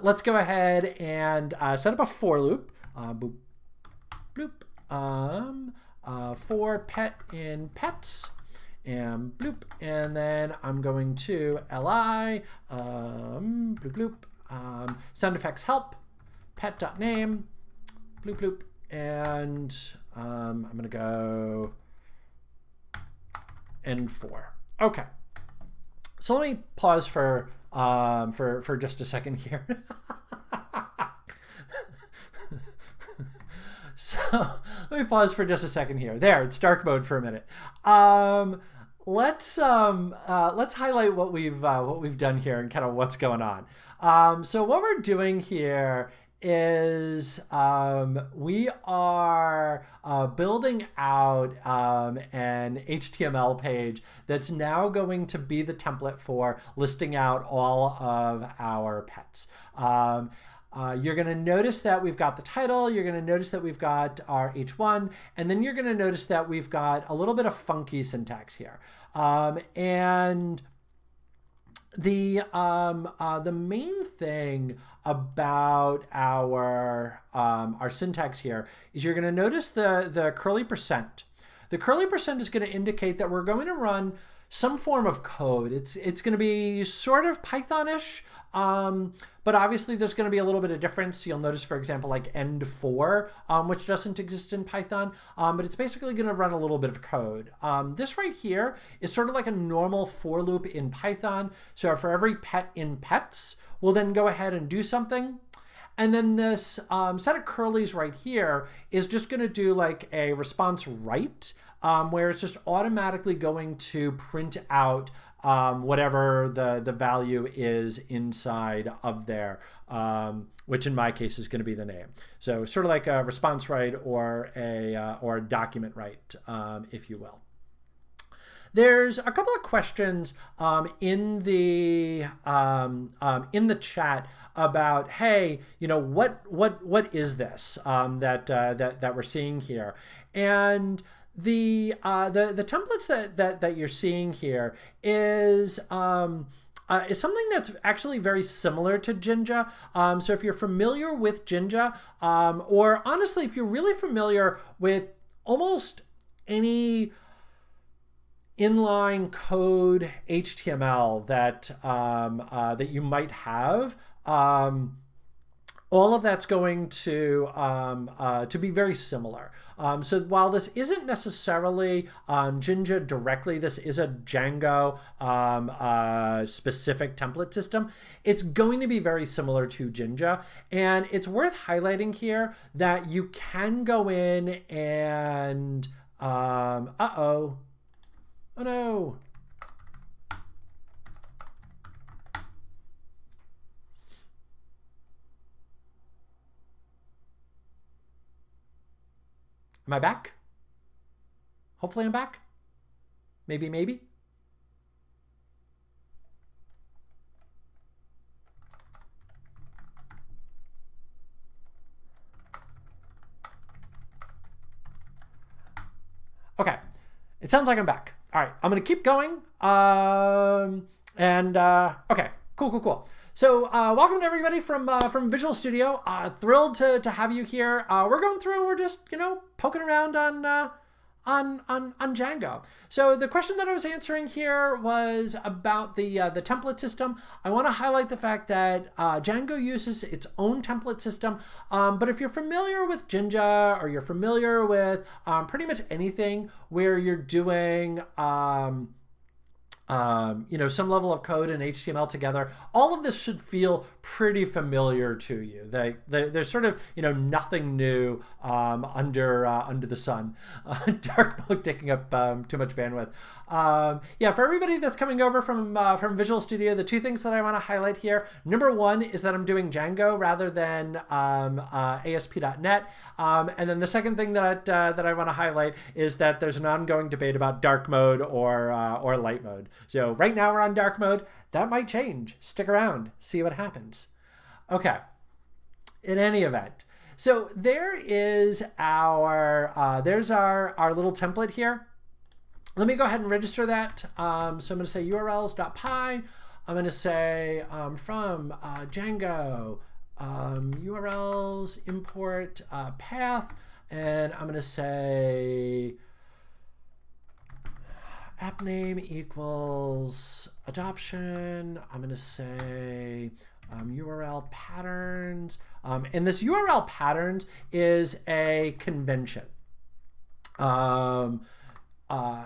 A: let's go ahead and set up a for loop. Boop, bloop. For pet in pets. And bloop, and then I'm going to li bloop bloop sound effects help pet.name bloop bloop, and I'm gonna go n4. Okay, so let me pause for just a second here. So let me pause for just a second here. There, it's dark mode for a minute. Let's highlight what we've done here and kind of what's going on. So what we're doing here is we are building out an HTML page that's now going to be the template for listing out all of our pets. You're going to notice that we've got the title, you're going to notice that we've got our H1, and then you're going to notice that we've got a little bit of funky syntax here. And the main thing about our syntax here is you're going to notice the curly %. The curly % is going to indicate that we're going to run some form of code. It's going to be sort of Pythonish, but obviously there's going to be a little bit of difference. You'll notice, for example, like end for, which doesn't exist in Python, but it's basically going to run a little bit of code. This right here is sort of like a normal for loop in Python. So for every pet in pets, we'll then go ahead and do something. And then this set of curlies right here is just going to do like a response write, where it's just automatically going to print out whatever the value is inside of there, which in my case is going to be the name. So sort of like a response write or a document write, if you will. There's a couple of questions in the chat about, hey, what is this that we're seeing here? And the templates that you're seeing here is something that's actually very similar to Jinja. So if you're familiar with Jinja, or honestly, if you're really familiar with almost any inline code HTML that that you might have, all of that's going to be very similar. So while this isn't necessarily Jinja directly, this is a Django specific template system, it's going to be very similar to Jinja. And it's worth highlighting here that you can go in and, oh no. Am I back? Hopefully I'm back. Maybe. Okay, it sounds like I'm back. All right, I'm gonna keep going. Okay, cool. So welcome to everybody from Visual Studio. Thrilled to have you here. We're just poking around on Django. So the question that I was answering here was about the template system. I want to highlight the fact that Django uses its own template system, but if you're familiar with Jinja, or you're familiar with pretty much anything where you're doing some level of code and HTML together, all of this should feel pretty familiar to you. There's sort of nothing new under the sun. Dark mode taking up too much bandwidth. Yeah, for everybody that's coming over from Visual Studio, the two things that I want to highlight here. Number one is that I'm doing Django rather than ASP.NET, and then the second thing that I want to highlight is that there's an ongoing debate about dark mode or light mode. So right now we're on dark mode. That might change. Stick around, see what happens. Okay, in any event, so there is there's our little template here. Let me go ahead and register that. So I'm going to say urls.py. I'm going to say from Django urls import path, and I'm going to say app name equals adoption. I'm going to say URL patterns. And this URL patterns is a convention.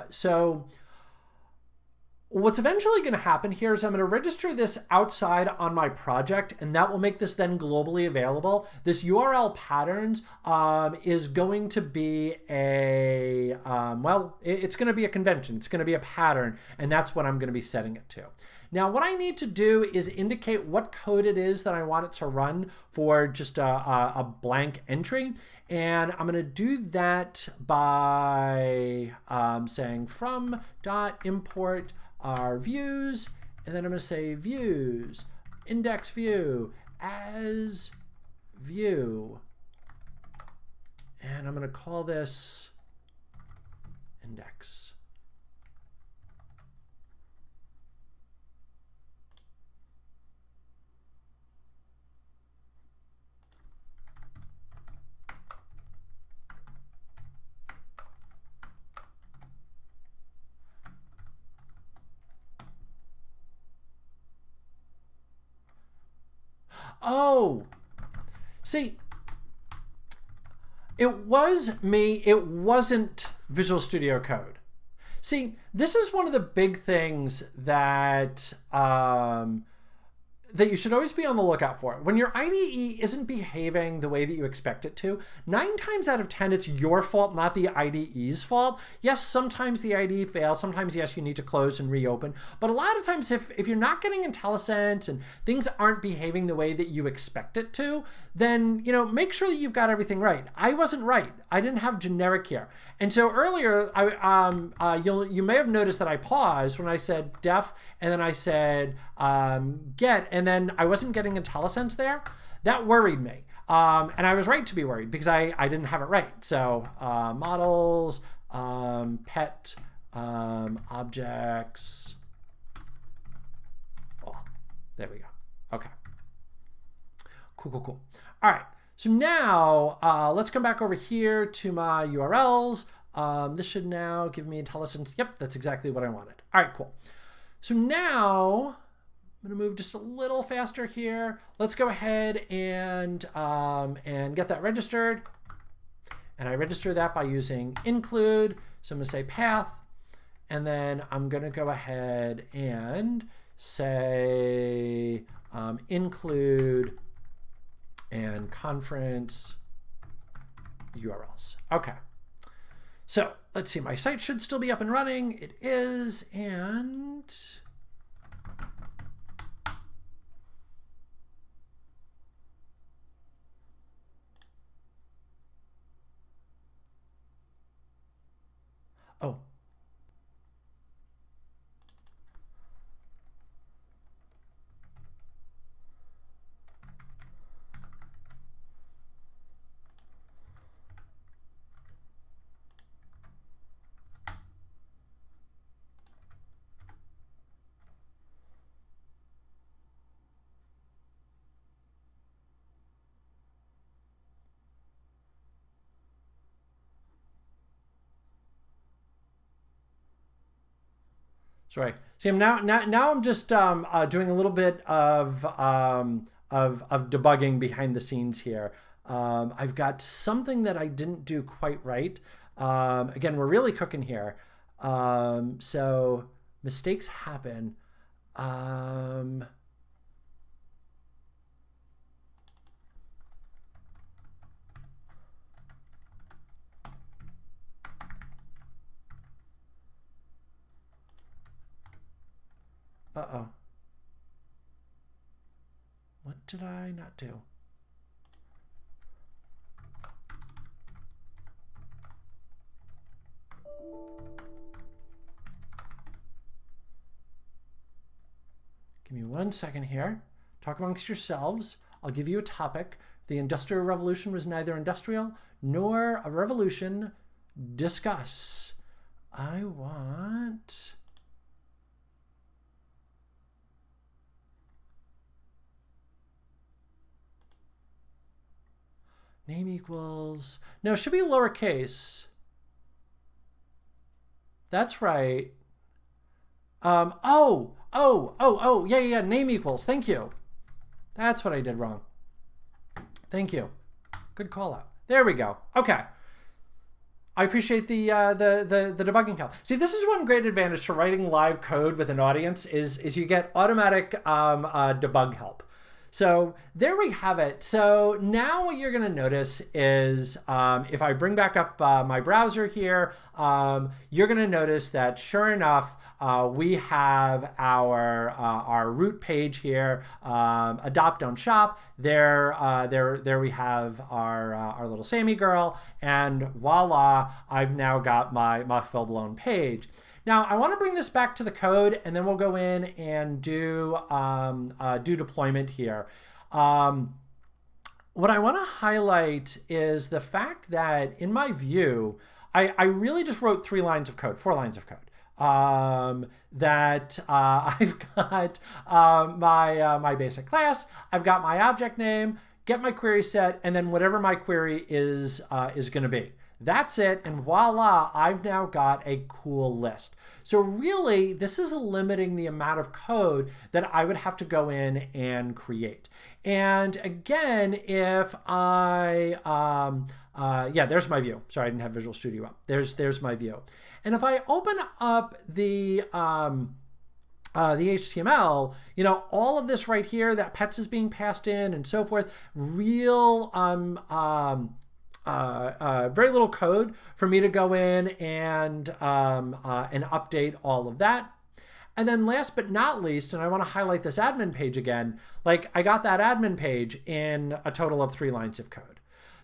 A: So what's eventually going to happen here is I'm going to register this outside on my project, and that will make this then globally available. This URL patterns is going to be it's going to be a convention. It's going to be a pattern, and that's what I'm going to be setting it to. Now, what I need to do is indicate what code it is that I want it to run for just a blank entry. And I'm going to do that by saying from.import our views, and then I'm going to say views, index view as view. And I'm going to call this index. Oh, see, it was me. It wasn't Visual Studio Code. See, this is one of the big things that that you should always be on the lookout for. When your IDE isn't behaving the way that you expect it to, 9 times out of 10, it's your fault, not the IDE's fault. Yes, sometimes the IDE fails. Sometimes, yes, you need to close and reopen. But a lot of times, if you're not getting IntelliSense and things aren't behaving the way that you expect it to, then, you know, make sure that you've got everything right. I wasn't right. I didn't have generic here. And so earlier, you may have noticed that I paused when I said def, and then I said get, and then I wasn't getting IntelliSense there. That worried me. And I was right to be worried because I didn't have it right. So models, pet, objects. Oh, there we go. Okay. Cool. All right. So now let's come back over here to my URLs. This should now give me IntelliSense. Yep, that's exactly what I wanted. All right, cool. So now I'm going to move just a little faster here. Let's go ahead and get that registered. And I register that by using include. So I'm going to say path. And then I'm going to go ahead and say include and conference URLs. Okay. So let's see. My site should still be up and running. It is. And oh, sorry. See, now I'm just doing a little bit of debugging behind the scenes here. I've got something that I didn't do quite right. Again, we're really cooking here. So mistakes happen. Uh-oh. What did I not do? Give me 1 second here. Talk amongst yourselves. I'll give you a topic. The Industrial Revolution was neither industrial nor a revolution. Discuss. I want... name equals... No, it should be lowercase. That's right. Oh, yeah, name equals. Thank you. That's what I did wrong. Thank you. Good call out. There we go. Okay. I appreciate the debugging help. See, this is one great advantage to writing live code with an audience is you get automatic debug help. So there we have it. So now what you're going to notice is if I bring back up my browser here, you're going to notice that sure enough, we have our root page here, adopt don't shop. There we have our little Sammy girl, and voila, I've now got my full-blown page. Now I want to bring this back to the code, and then we'll go in and do deployment here. What I want to highlight is the fact that in my view, I really just wrote 4 lines of code. That I've got my basic class, I've got my object name, get my query set, and then whatever my query is going to be. That's it, and voila, I've now got a cool list. So really, this is limiting the amount of code that I would have to go in and create. And again, if I, yeah, there's my view. Sorry, I didn't have Visual Studio up. There's my view. And if I open up the HTML, you know, all of this right here, that pets is being passed in and so forth, real, very little code for me to go in and update all of that. And then last but not least, and I want to highlight this admin page again, like I got that admin page in a total of 3 lines of code.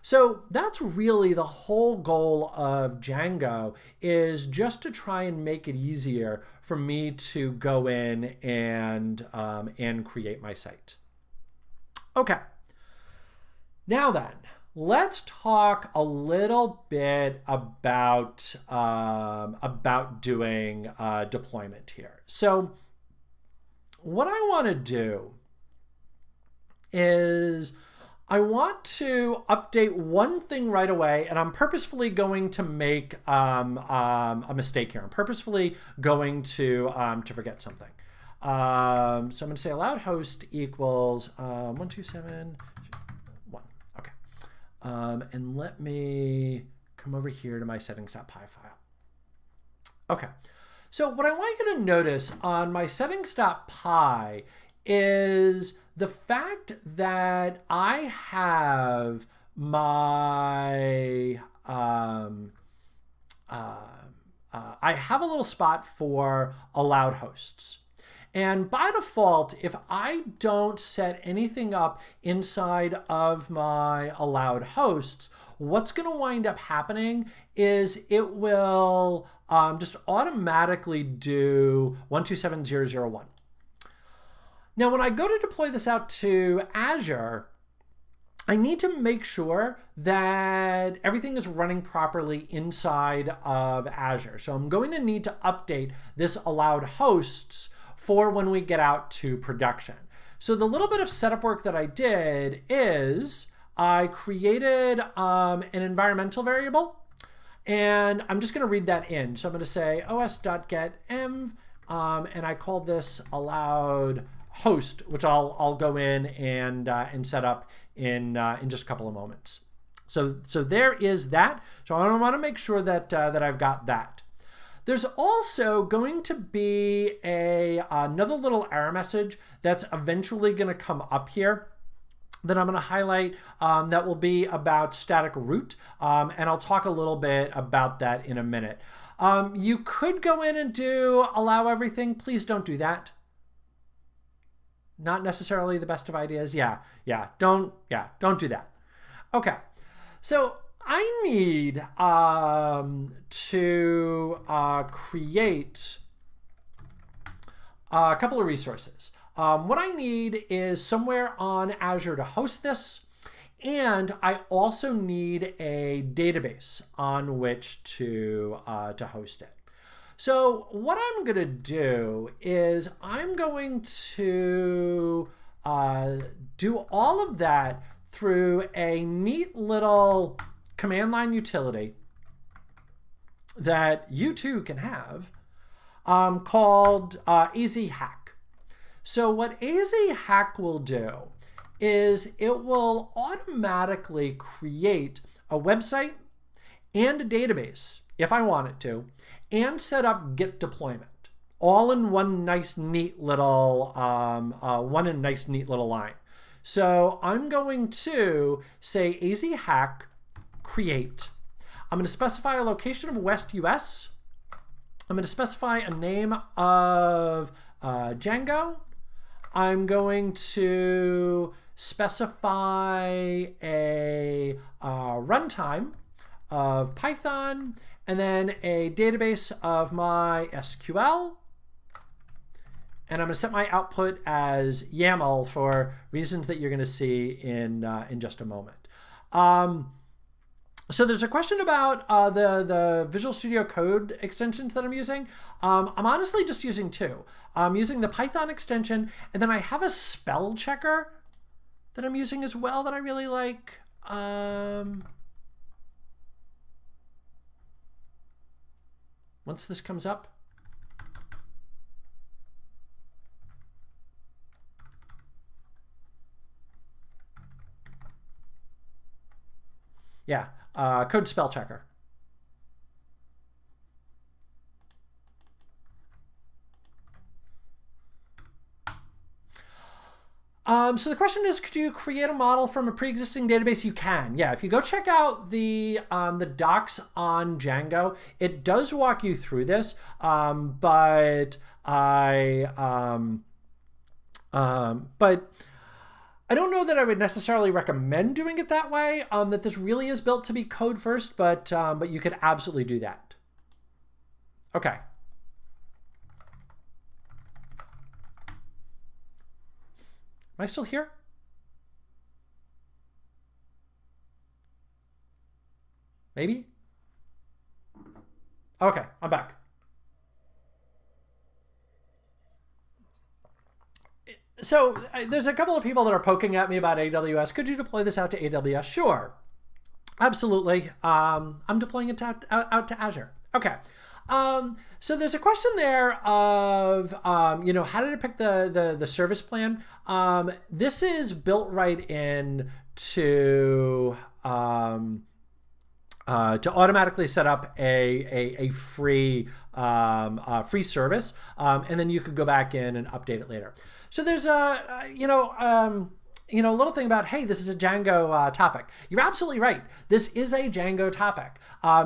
A: So that's really the whole goal of Django, is just to try and make it easier for me to go in and create my site. Okay. Now then, let's talk a little bit about doing deployment here. So what I want to do is I want to update one thing right away, and I'm purposefully going to make a mistake here. I'm purposefully going to forget something. So I'm going to say allowed host equals 127.1. Okay. And let me come over here to my settings.py file. Okay. So what I want you to notice on my settings.py is the fact that I have my I have a little spot for allowed hosts. And by default, if I don't set anything up inside of my allowed hosts, what's going to wind up happening is it will just automatically do 127001. Now, when I go to deploy this out to Azure, I need to make sure that everything is running properly inside of Azure. So I'm going to need to update this allowed hosts for when we get out to production. So the little bit of setup work that I did is I created an environmental variable, and I'm just going to read that in. So I'm going to say os.getEnv, and I called this allowed host, which I'll go in and set up in just a couple of moments. So there is that. So I want to make sure that that I've got that. There's also going to be another little error message that's eventually going to come up here that I'm going to highlight that will be about static root, and I'll talk a little bit about that in a minute. You could go in and do allow everything. Please don't do that. Not necessarily the best of ideas. Don't do that. Okay, so I need to create a couple of resources. What I need is somewhere on Azure to host this, and I also need a database on which to host it. So what I'm going to do is I'm going to do all of that through a neat little command line utility that you too can have called azhack. So what azhack will do is it will automatically create a website and a database, if I want it to, and set up Git deployment, all in one nice neat little line. So I'm going to say azhack create. I'm going to specify a location of West US. I'm going to specify a name of Django. I'm going to specify a runtime of Python, and then a database of my SQL. And I'm going to set my output as YAML for reasons that you're going to see in just a moment. So there's a question about the Visual Studio Code extensions that I'm using. I'm honestly just using 2. I'm using the Python extension, and then I have a spell checker that I'm using as well that I really like. once this comes up. Yeah, code spell checker. So the question is, could you create a model from a pre-existing database? You can. Yeah, if you go check out the docs on Django, it does walk you through this, but I don't know that I would necessarily recommend doing it that way. That this really is built to be code first, but you could absolutely do that. Okay. Am I still here? Maybe? Okay, I'm back. So there's a couple of people that are poking at me about AWS. Could you deploy this out to AWS? Sure, absolutely. I'm deploying it out to Azure. Okay. So there's a question there of, you know, how did it pick the service plan? This is built right in to automatically set up a free free service, and then you could go back in and update it later. So there's a little thing about, hey, this is a Django topic. You're absolutely right. This is a Django topic.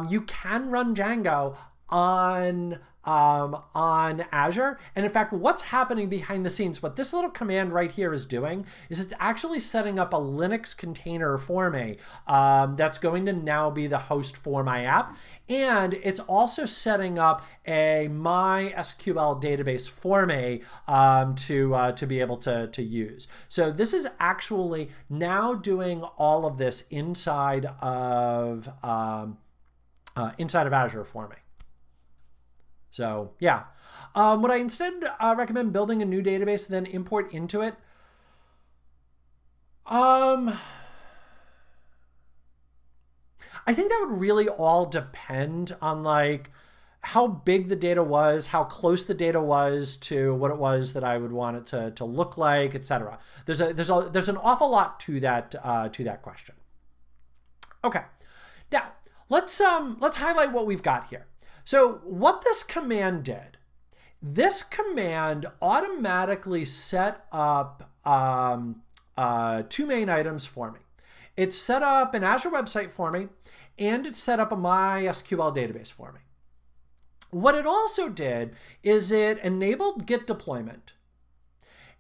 A: You can run Django on Azure. And in fact, what's happening behind the scenes, what this little command right here is doing is it's actually setting up a Linux container for me that's going to now be the host for my app. And it's also setting up a MySQL database for me to be able to use. So this is actually now doing all of this inside of Azure for me. So yeah, would I instead recommend building a new database and then import into it? I think that would really all depend on like how big the data was, how close the data was to what it was that I would want it to look like, etc. There's an awful lot to that question. Okay, now let's highlight what we've got here. So what this command did, this command automatically set up two main items for me. It set up an Azure website for me, and it set up a MySQL database for me. What it also did is it enabled Git deployment,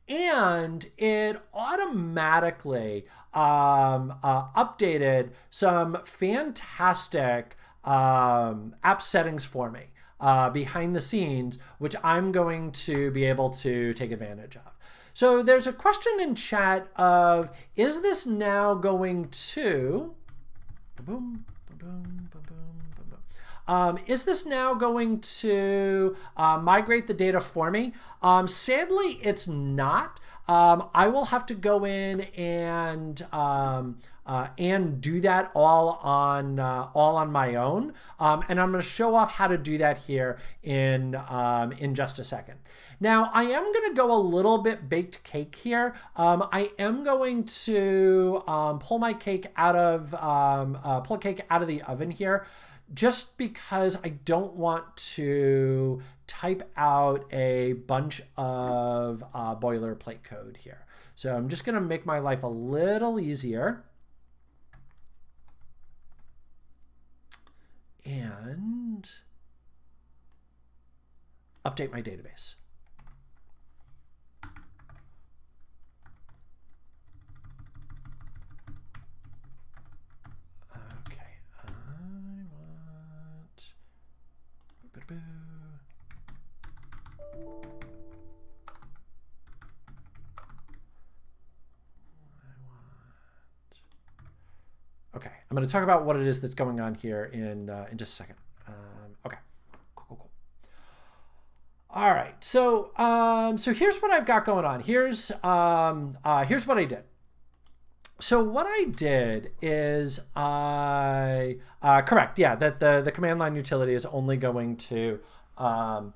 A: and it automatically updated some fantastic app settings for me behind the scenes, which I'm going to be able to take advantage of. So there's a question in chat of, is this now going to, is this now going to migrate the data for me? Sadly, it's not. I will have to go in and do that all on my own. And I'm going to show off how to do that here in just a second. Now, I am going to go a little bit baked cake here. I am going to pull cake out of the oven here, just because I don't want to type out a bunch of boilerplate code here. So I'm just going to make my life a little easier. And update my database. Okay, I'm going to talk about what it is that's going on here in just a second. Okay, cool. All right, so so here's what I've got going on. Here's what I did. So what I did is correct, yeah, that the command line utility is only going to do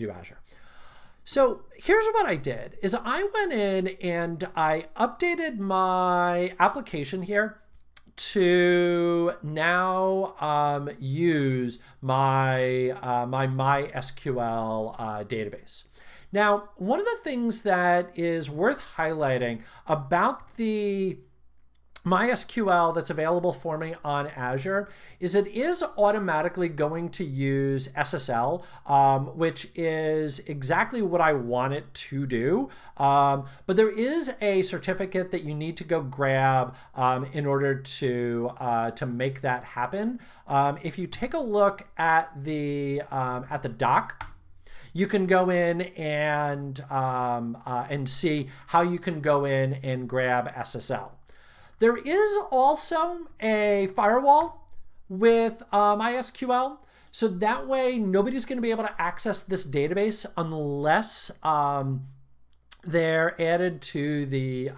A: Azure. So here's what I did is I went in and I updated my application here to now use my my MySQL database. Now, one of the things that is worth highlighting about the MySQL that's available for me on Azure is it is automatically going to use SSL, which is exactly what I want it to do. But there is a certificate that you need to go grab in order to make that happen. If you take a look at the doc, you can go in and see how you can go in and grab SSL. There is also a firewall with MySQL, so that way nobody's going to be able to access this database unless they're added to the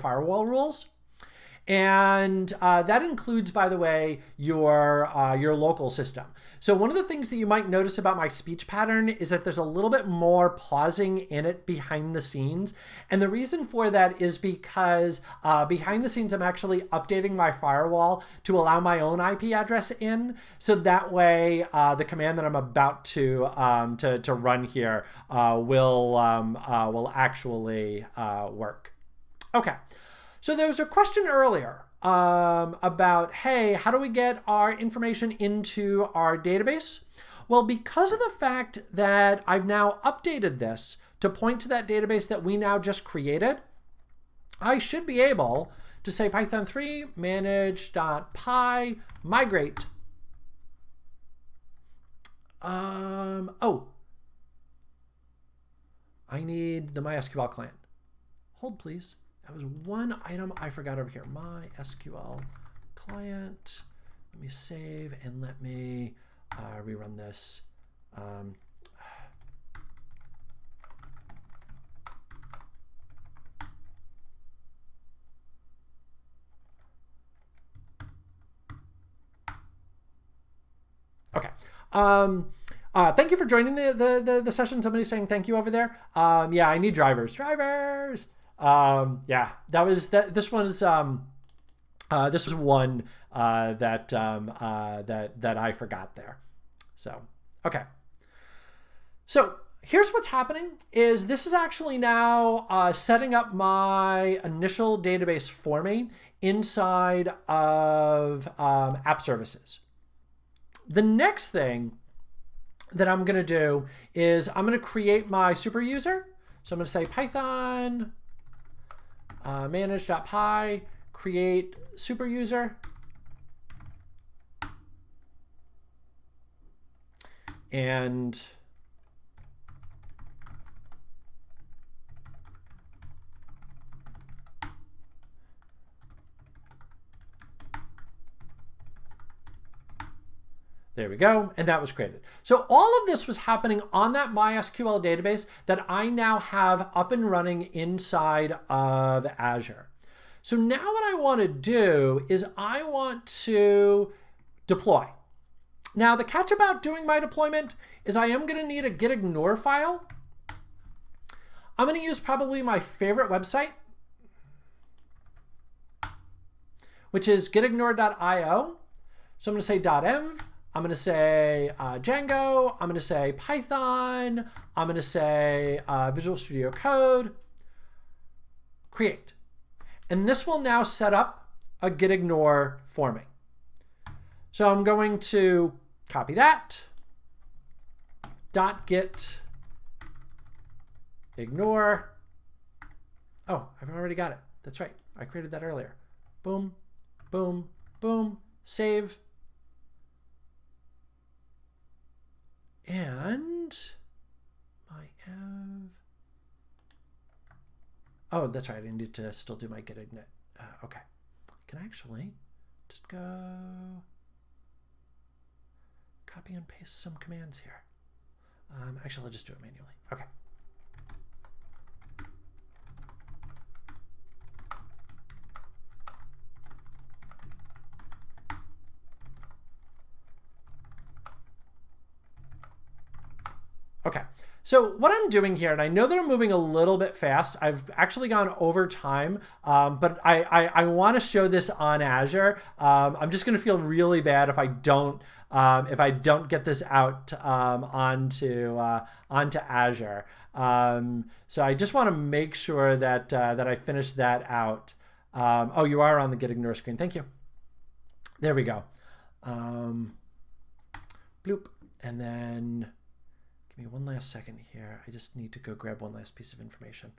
A: firewall rules. And that includes, by the way, your local system. So one of the things that you might notice about my speech pattern is that there's a little bit more pausing in it behind the scenes. And the reason for that is because behind the scenes, I'm actually updating my firewall to allow my own IP address in. So that way, the command that I'm about to run here will actually work. Okay. So there was a question earlier about, hey, how do we get our information into our database? Well, because of the fact that I've now updated this to point to that database that we now just created, I should be able to say Python 3 manage.py migrate. Oh, I need the MySQL client. Hold, please. That was one item I forgot over here. MySQL client. Let me save and let me rerun this. Okay. Thank you for joining the session. Somebody's saying thank you over there. Yeah, I need drivers. Drivers. Yeah, that was that. This was one that I forgot there. So okay. So here's what's happening: is this is actually now setting up my initial database for me inside of App Services. The next thing that I'm going to do is I'm going to create my super user. So I'm going to say Python manage.py create super user. And there we go, and that was created. So all of this was happening on that MySQL database that I now have up and running inside of Azure. So now what I want to do is I want to deploy. Now the catch about doing my deployment is I am going to need a gitignore file. I'm going to use probably my favorite website, which is gitignore.io. So I'm going to say .env. I'm going to say Django. I'm going to say Python. I'm going to say Visual Studio Code. Create. And this will now set up a gitignore for me. So I'm going to copy that. .git ignore. Oh, I've already got it. That's right. I created that earlier. Boom, boom, boom. Save. And my env. Oh, that's right. I need to still do my git ignite. Okay. Can I actually just go copy and paste some commands here? Actually, I'll just do it manually. Okay. Okay, so what I'm doing here, and I know that I'm moving a little bit fast. I've actually gone over time, but I want to show this on Azure. I'm just going to feel really bad if I don't get this out onto Azure. So I just want to make sure that that I finish that out. Oh, you are on the Get Ignore screen. Thank you. There we go. Bloop, and then. Give me one last second here. I just need to go grab one last piece of information.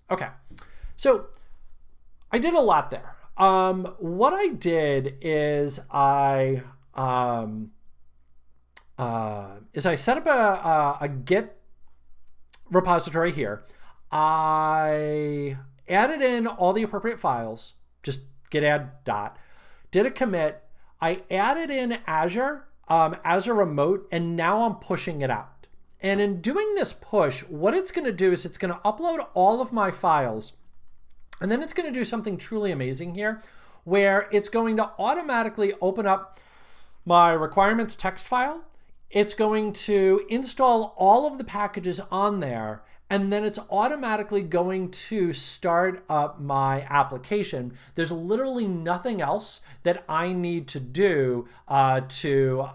A: Okay, so I did a lot there. What I did is I set up a Git repository here. I added in all the appropriate files, just git add dot, did a commit. I added in Azure, Azure Remote, and now I'm pushing it out. And in doing this push, what it's going to do is it's going to upload all of my files. And then it's going to do something truly amazing here, where it's going to automatically open up my requirements text file. It's going to install all of the packages on there, and then it's automatically going to start up my application. There's literally nothing else that I need to do to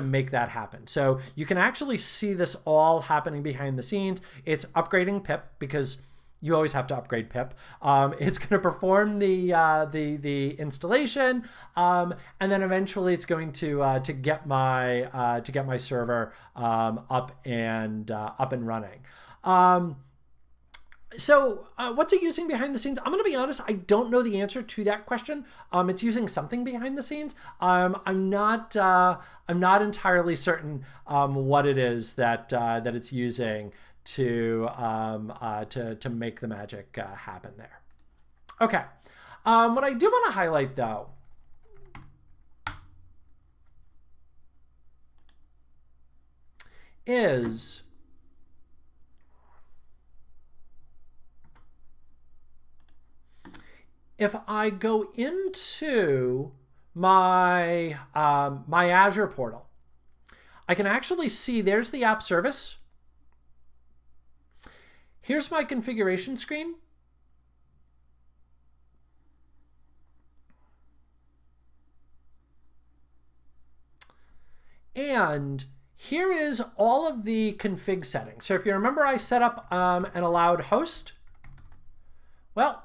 A: make that happen. So you can actually see this all happening behind the scenes. It's upgrading pip because you always have to upgrade pip. It's going to perform the installation, and then eventually it's going to get my server up and running. So what's it using behind the scenes? I'm going to be honest, I don't know the answer to that question. It's using something behind the scenes. I'm not entirely certain what it is that it's using to make the magic happen there. Okay, what I do want to highlight though is if I go into my my Azure portal, I can actually see there's the app service. Here's my configuration screen. And here is all of the config settings. So if you remember, I set up an allowed host. Well,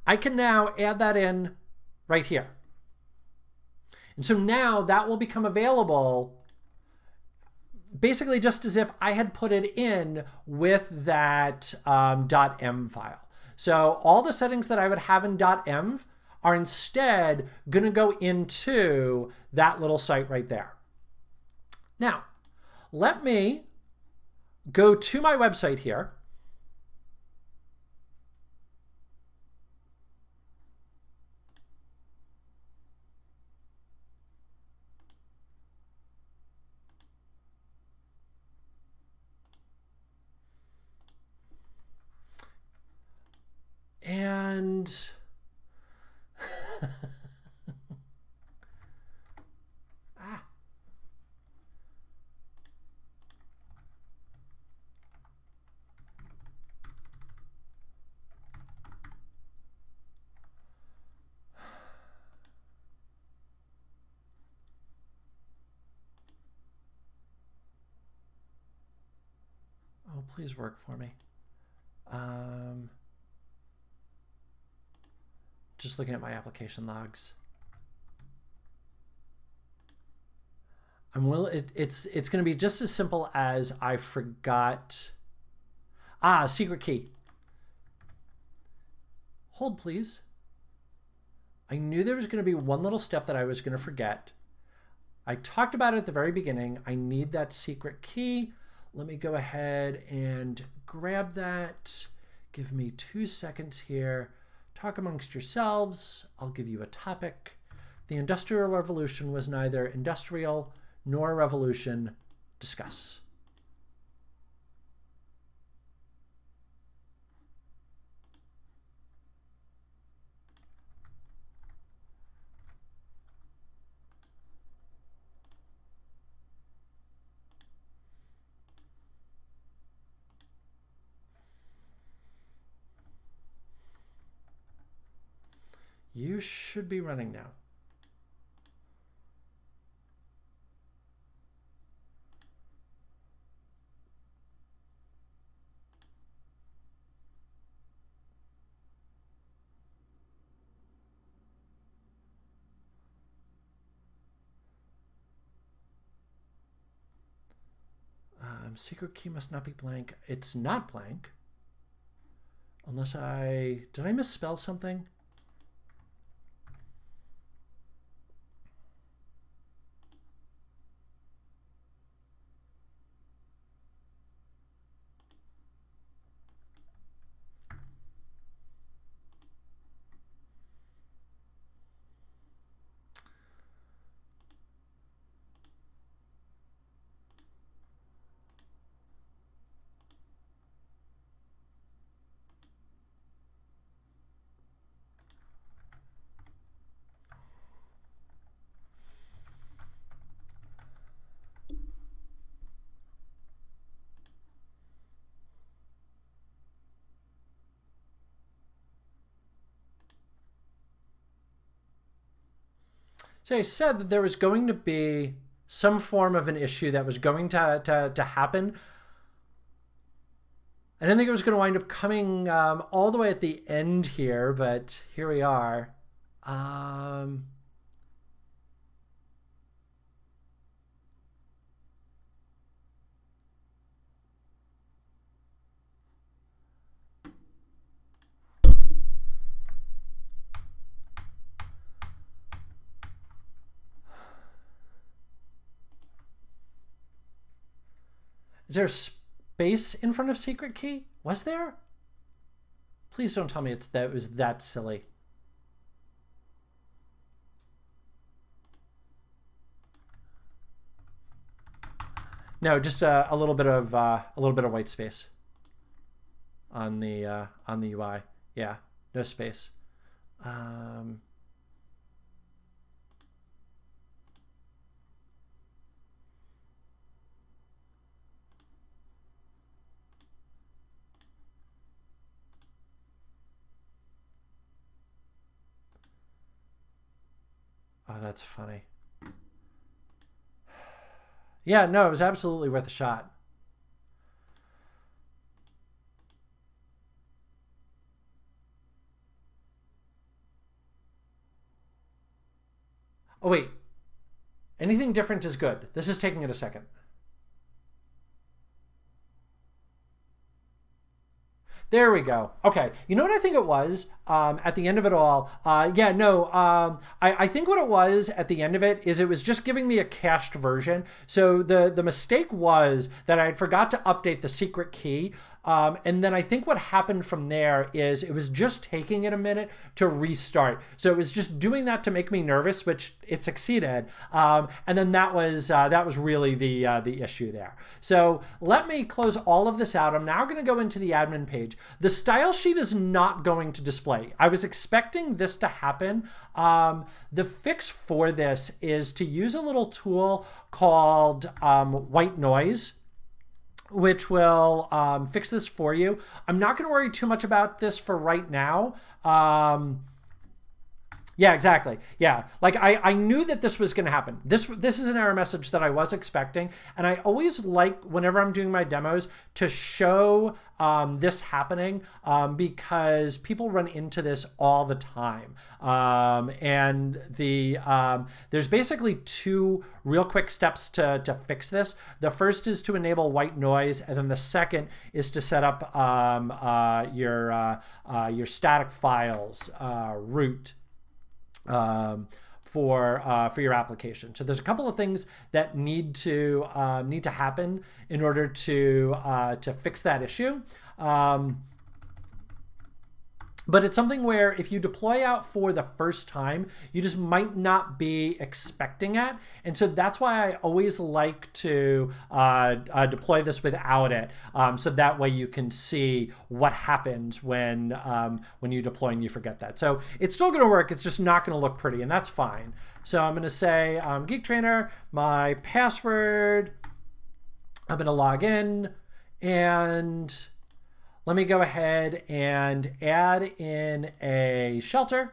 A: I can now add that in right here. And so now that will become available basically just as if I had put it in with that .env file. So all the settings that I would have in .env are instead going to go into that little site right there. Now, let me go to my website here. And oh, please work for me. Just looking at my application logs. It's going to be just as simple as I forgot. Secret key. Hold, please. I knew there was going to be one little step that I was going to forget. I talked about it at the very beginning. I need that secret key. Let me go ahead and grab that. Give me 2 seconds here. Talk amongst yourselves. I'll give you a topic. The Industrial Revolution was neither industrial nor a revolution. Discuss. You should be running now. Secret key must not be blank. It's not blank. Unless did I misspell something? So I said that there was going to be some form of an issue that was going to happen. I didn't think it was going to wind up coming all the way at the end here, but here we are. Is there a space in front of secret key? Was there? Please don't tell me it was that silly. No, just a little bit of white space on the UI. Yeah, no space. Oh, that's funny. Yeah, no, it was absolutely worth a shot. Oh, wait. Anything different is good. This is taking it a second. There we go. Okay. You know what I think it was at the end of it all? Yeah, no. I think what it was at the end of it is it was just giving me a cached version. So the mistake was that I had forgot to update the secret key. And then I think what happened from there is it was just taking it a minute to restart. So it was just doing that to make me nervous, which it succeeded. And then that was really the issue there. So let me close all of this out. I'm now going to go into the admin page. The style sheet is not going to display. I was expecting this to happen. The fix for this is to use a little tool called white noise, which will fix this for you. I'm not going to worry too much about this for right now. Yeah, exactly. Yeah, like I knew that this was going to happen. This is an error message that I was expecting, and I always like, whenever I'm doing my demos, to show this happening because people run into this all the time. And there's basically 2 real quick steps to fix this. The first is to enable white noise, and then the second is to set up your static files root for your application. So there's a couple of things that need to happen in order to fix that issue. But it's something where if you deploy out for the first time, you just might not be expecting it. And so that's why I always like to deploy this without it. So that way you can see what happens when you deploy and you forget that. So it's still going to work. It's just not going to look pretty, and that's fine. So I'm going to say Geek Trainer, my password. I'm going to log in, and let me go ahead and add in a shelter.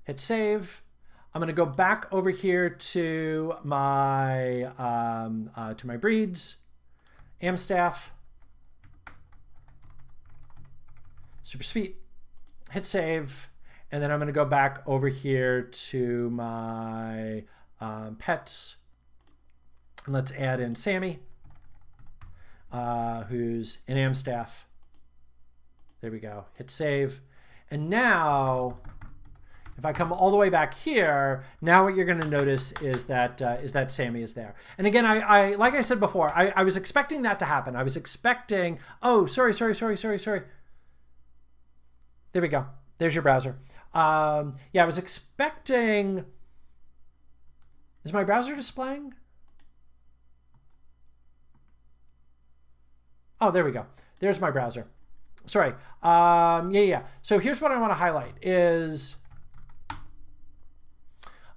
A: Hit save. I'm going to go back over here to my breeds, Amstaff, super sweet. Hit save. And then I'm going to go back over here to my pets. And let's add in Sammy, who's an Amstaff. There we go. Hit save. And now, if I come all the way back here, now what you're going to notice is that Sammy is there. And again, I like I said before, I was expecting that to happen. I was expecting, oh, sorry. There we go. There's your browser. Yeah, I was expecting, is my browser displaying? Oh, there we go. There's my browser. Sorry. Yeah. So here's what I want to highlight is,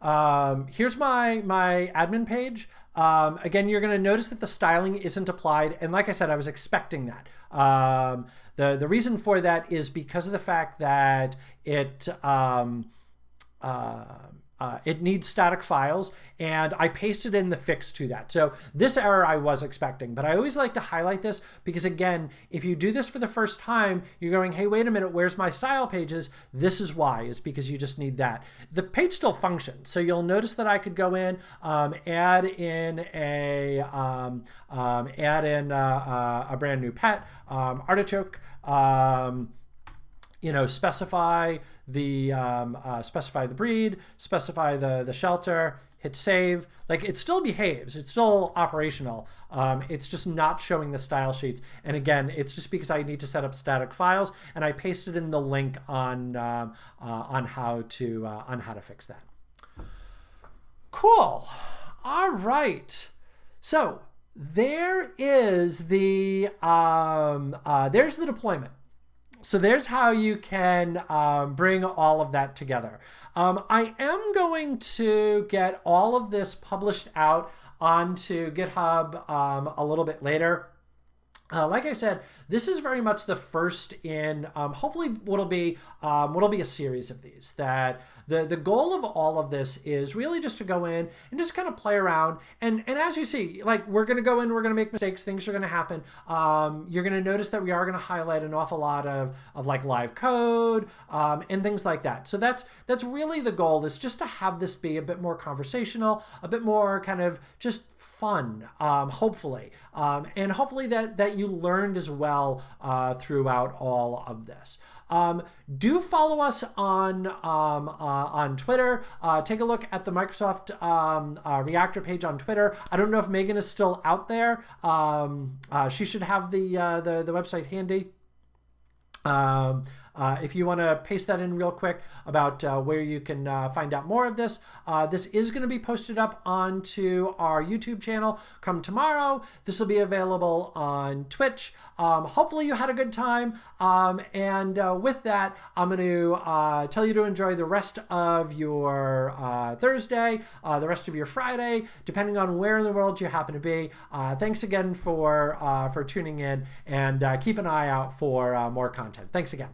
A: here's my admin page. Again, you're going to notice that the styling isn't applied. And like I said, I was expecting that. The reason for that is because of the fact that it needs static files, and I pasted in the fix to that. So this error I was expecting, but I always like to highlight this because, again, if you do this for the first time, you're going, hey, wait a minute, where's my style pages? This is why, is because you just need that. The page still functions. So you'll notice that I could go in, add in a brand new pet, artichoke, specify the breed, specify the shelter, hit save. Like, it still behaves, it's still operational. It's just not showing the style sheets. And again, it's just because I need to set up static files, and I pasted in the link on how to fix that. Cool. All right. So there is there's the deployment. So there's how you can bring all of that together. I am going to get all of this published out onto GitHub a little bit later. Like I said, this is very much the first in hopefully what'll be a series of these. That the goal of all of this is really just to go in and just kind of play around. And as you see, like, we're going to go in, we're going to make mistakes, things are going to happen. You're going to notice that we are going to highlight an awful lot of like live code and things like that. So that's really the goal, is just to have this be a bit more conversational, a bit more kind of just fun, hopefully, and hopefully that you learned as well throughout all of this. Do follow us on Twitter. Take a look at the Microsoft Reactor page on Twitter. I don't know if Megan is still out there. She should have the website handy. If you want to paste that in real quick about where you can find out more of this. This is going to be posted up onto our YouTube channel come tomorrow. This will be available on Twitch. Hopefully you had a good time. And with that, I'm going to tell you to enjoy the rest of your Thursday, the rest of your Friday, depending on where in the world you happen to be. Thanks again for tuning in, and keep an eye out for more content. Thanks again.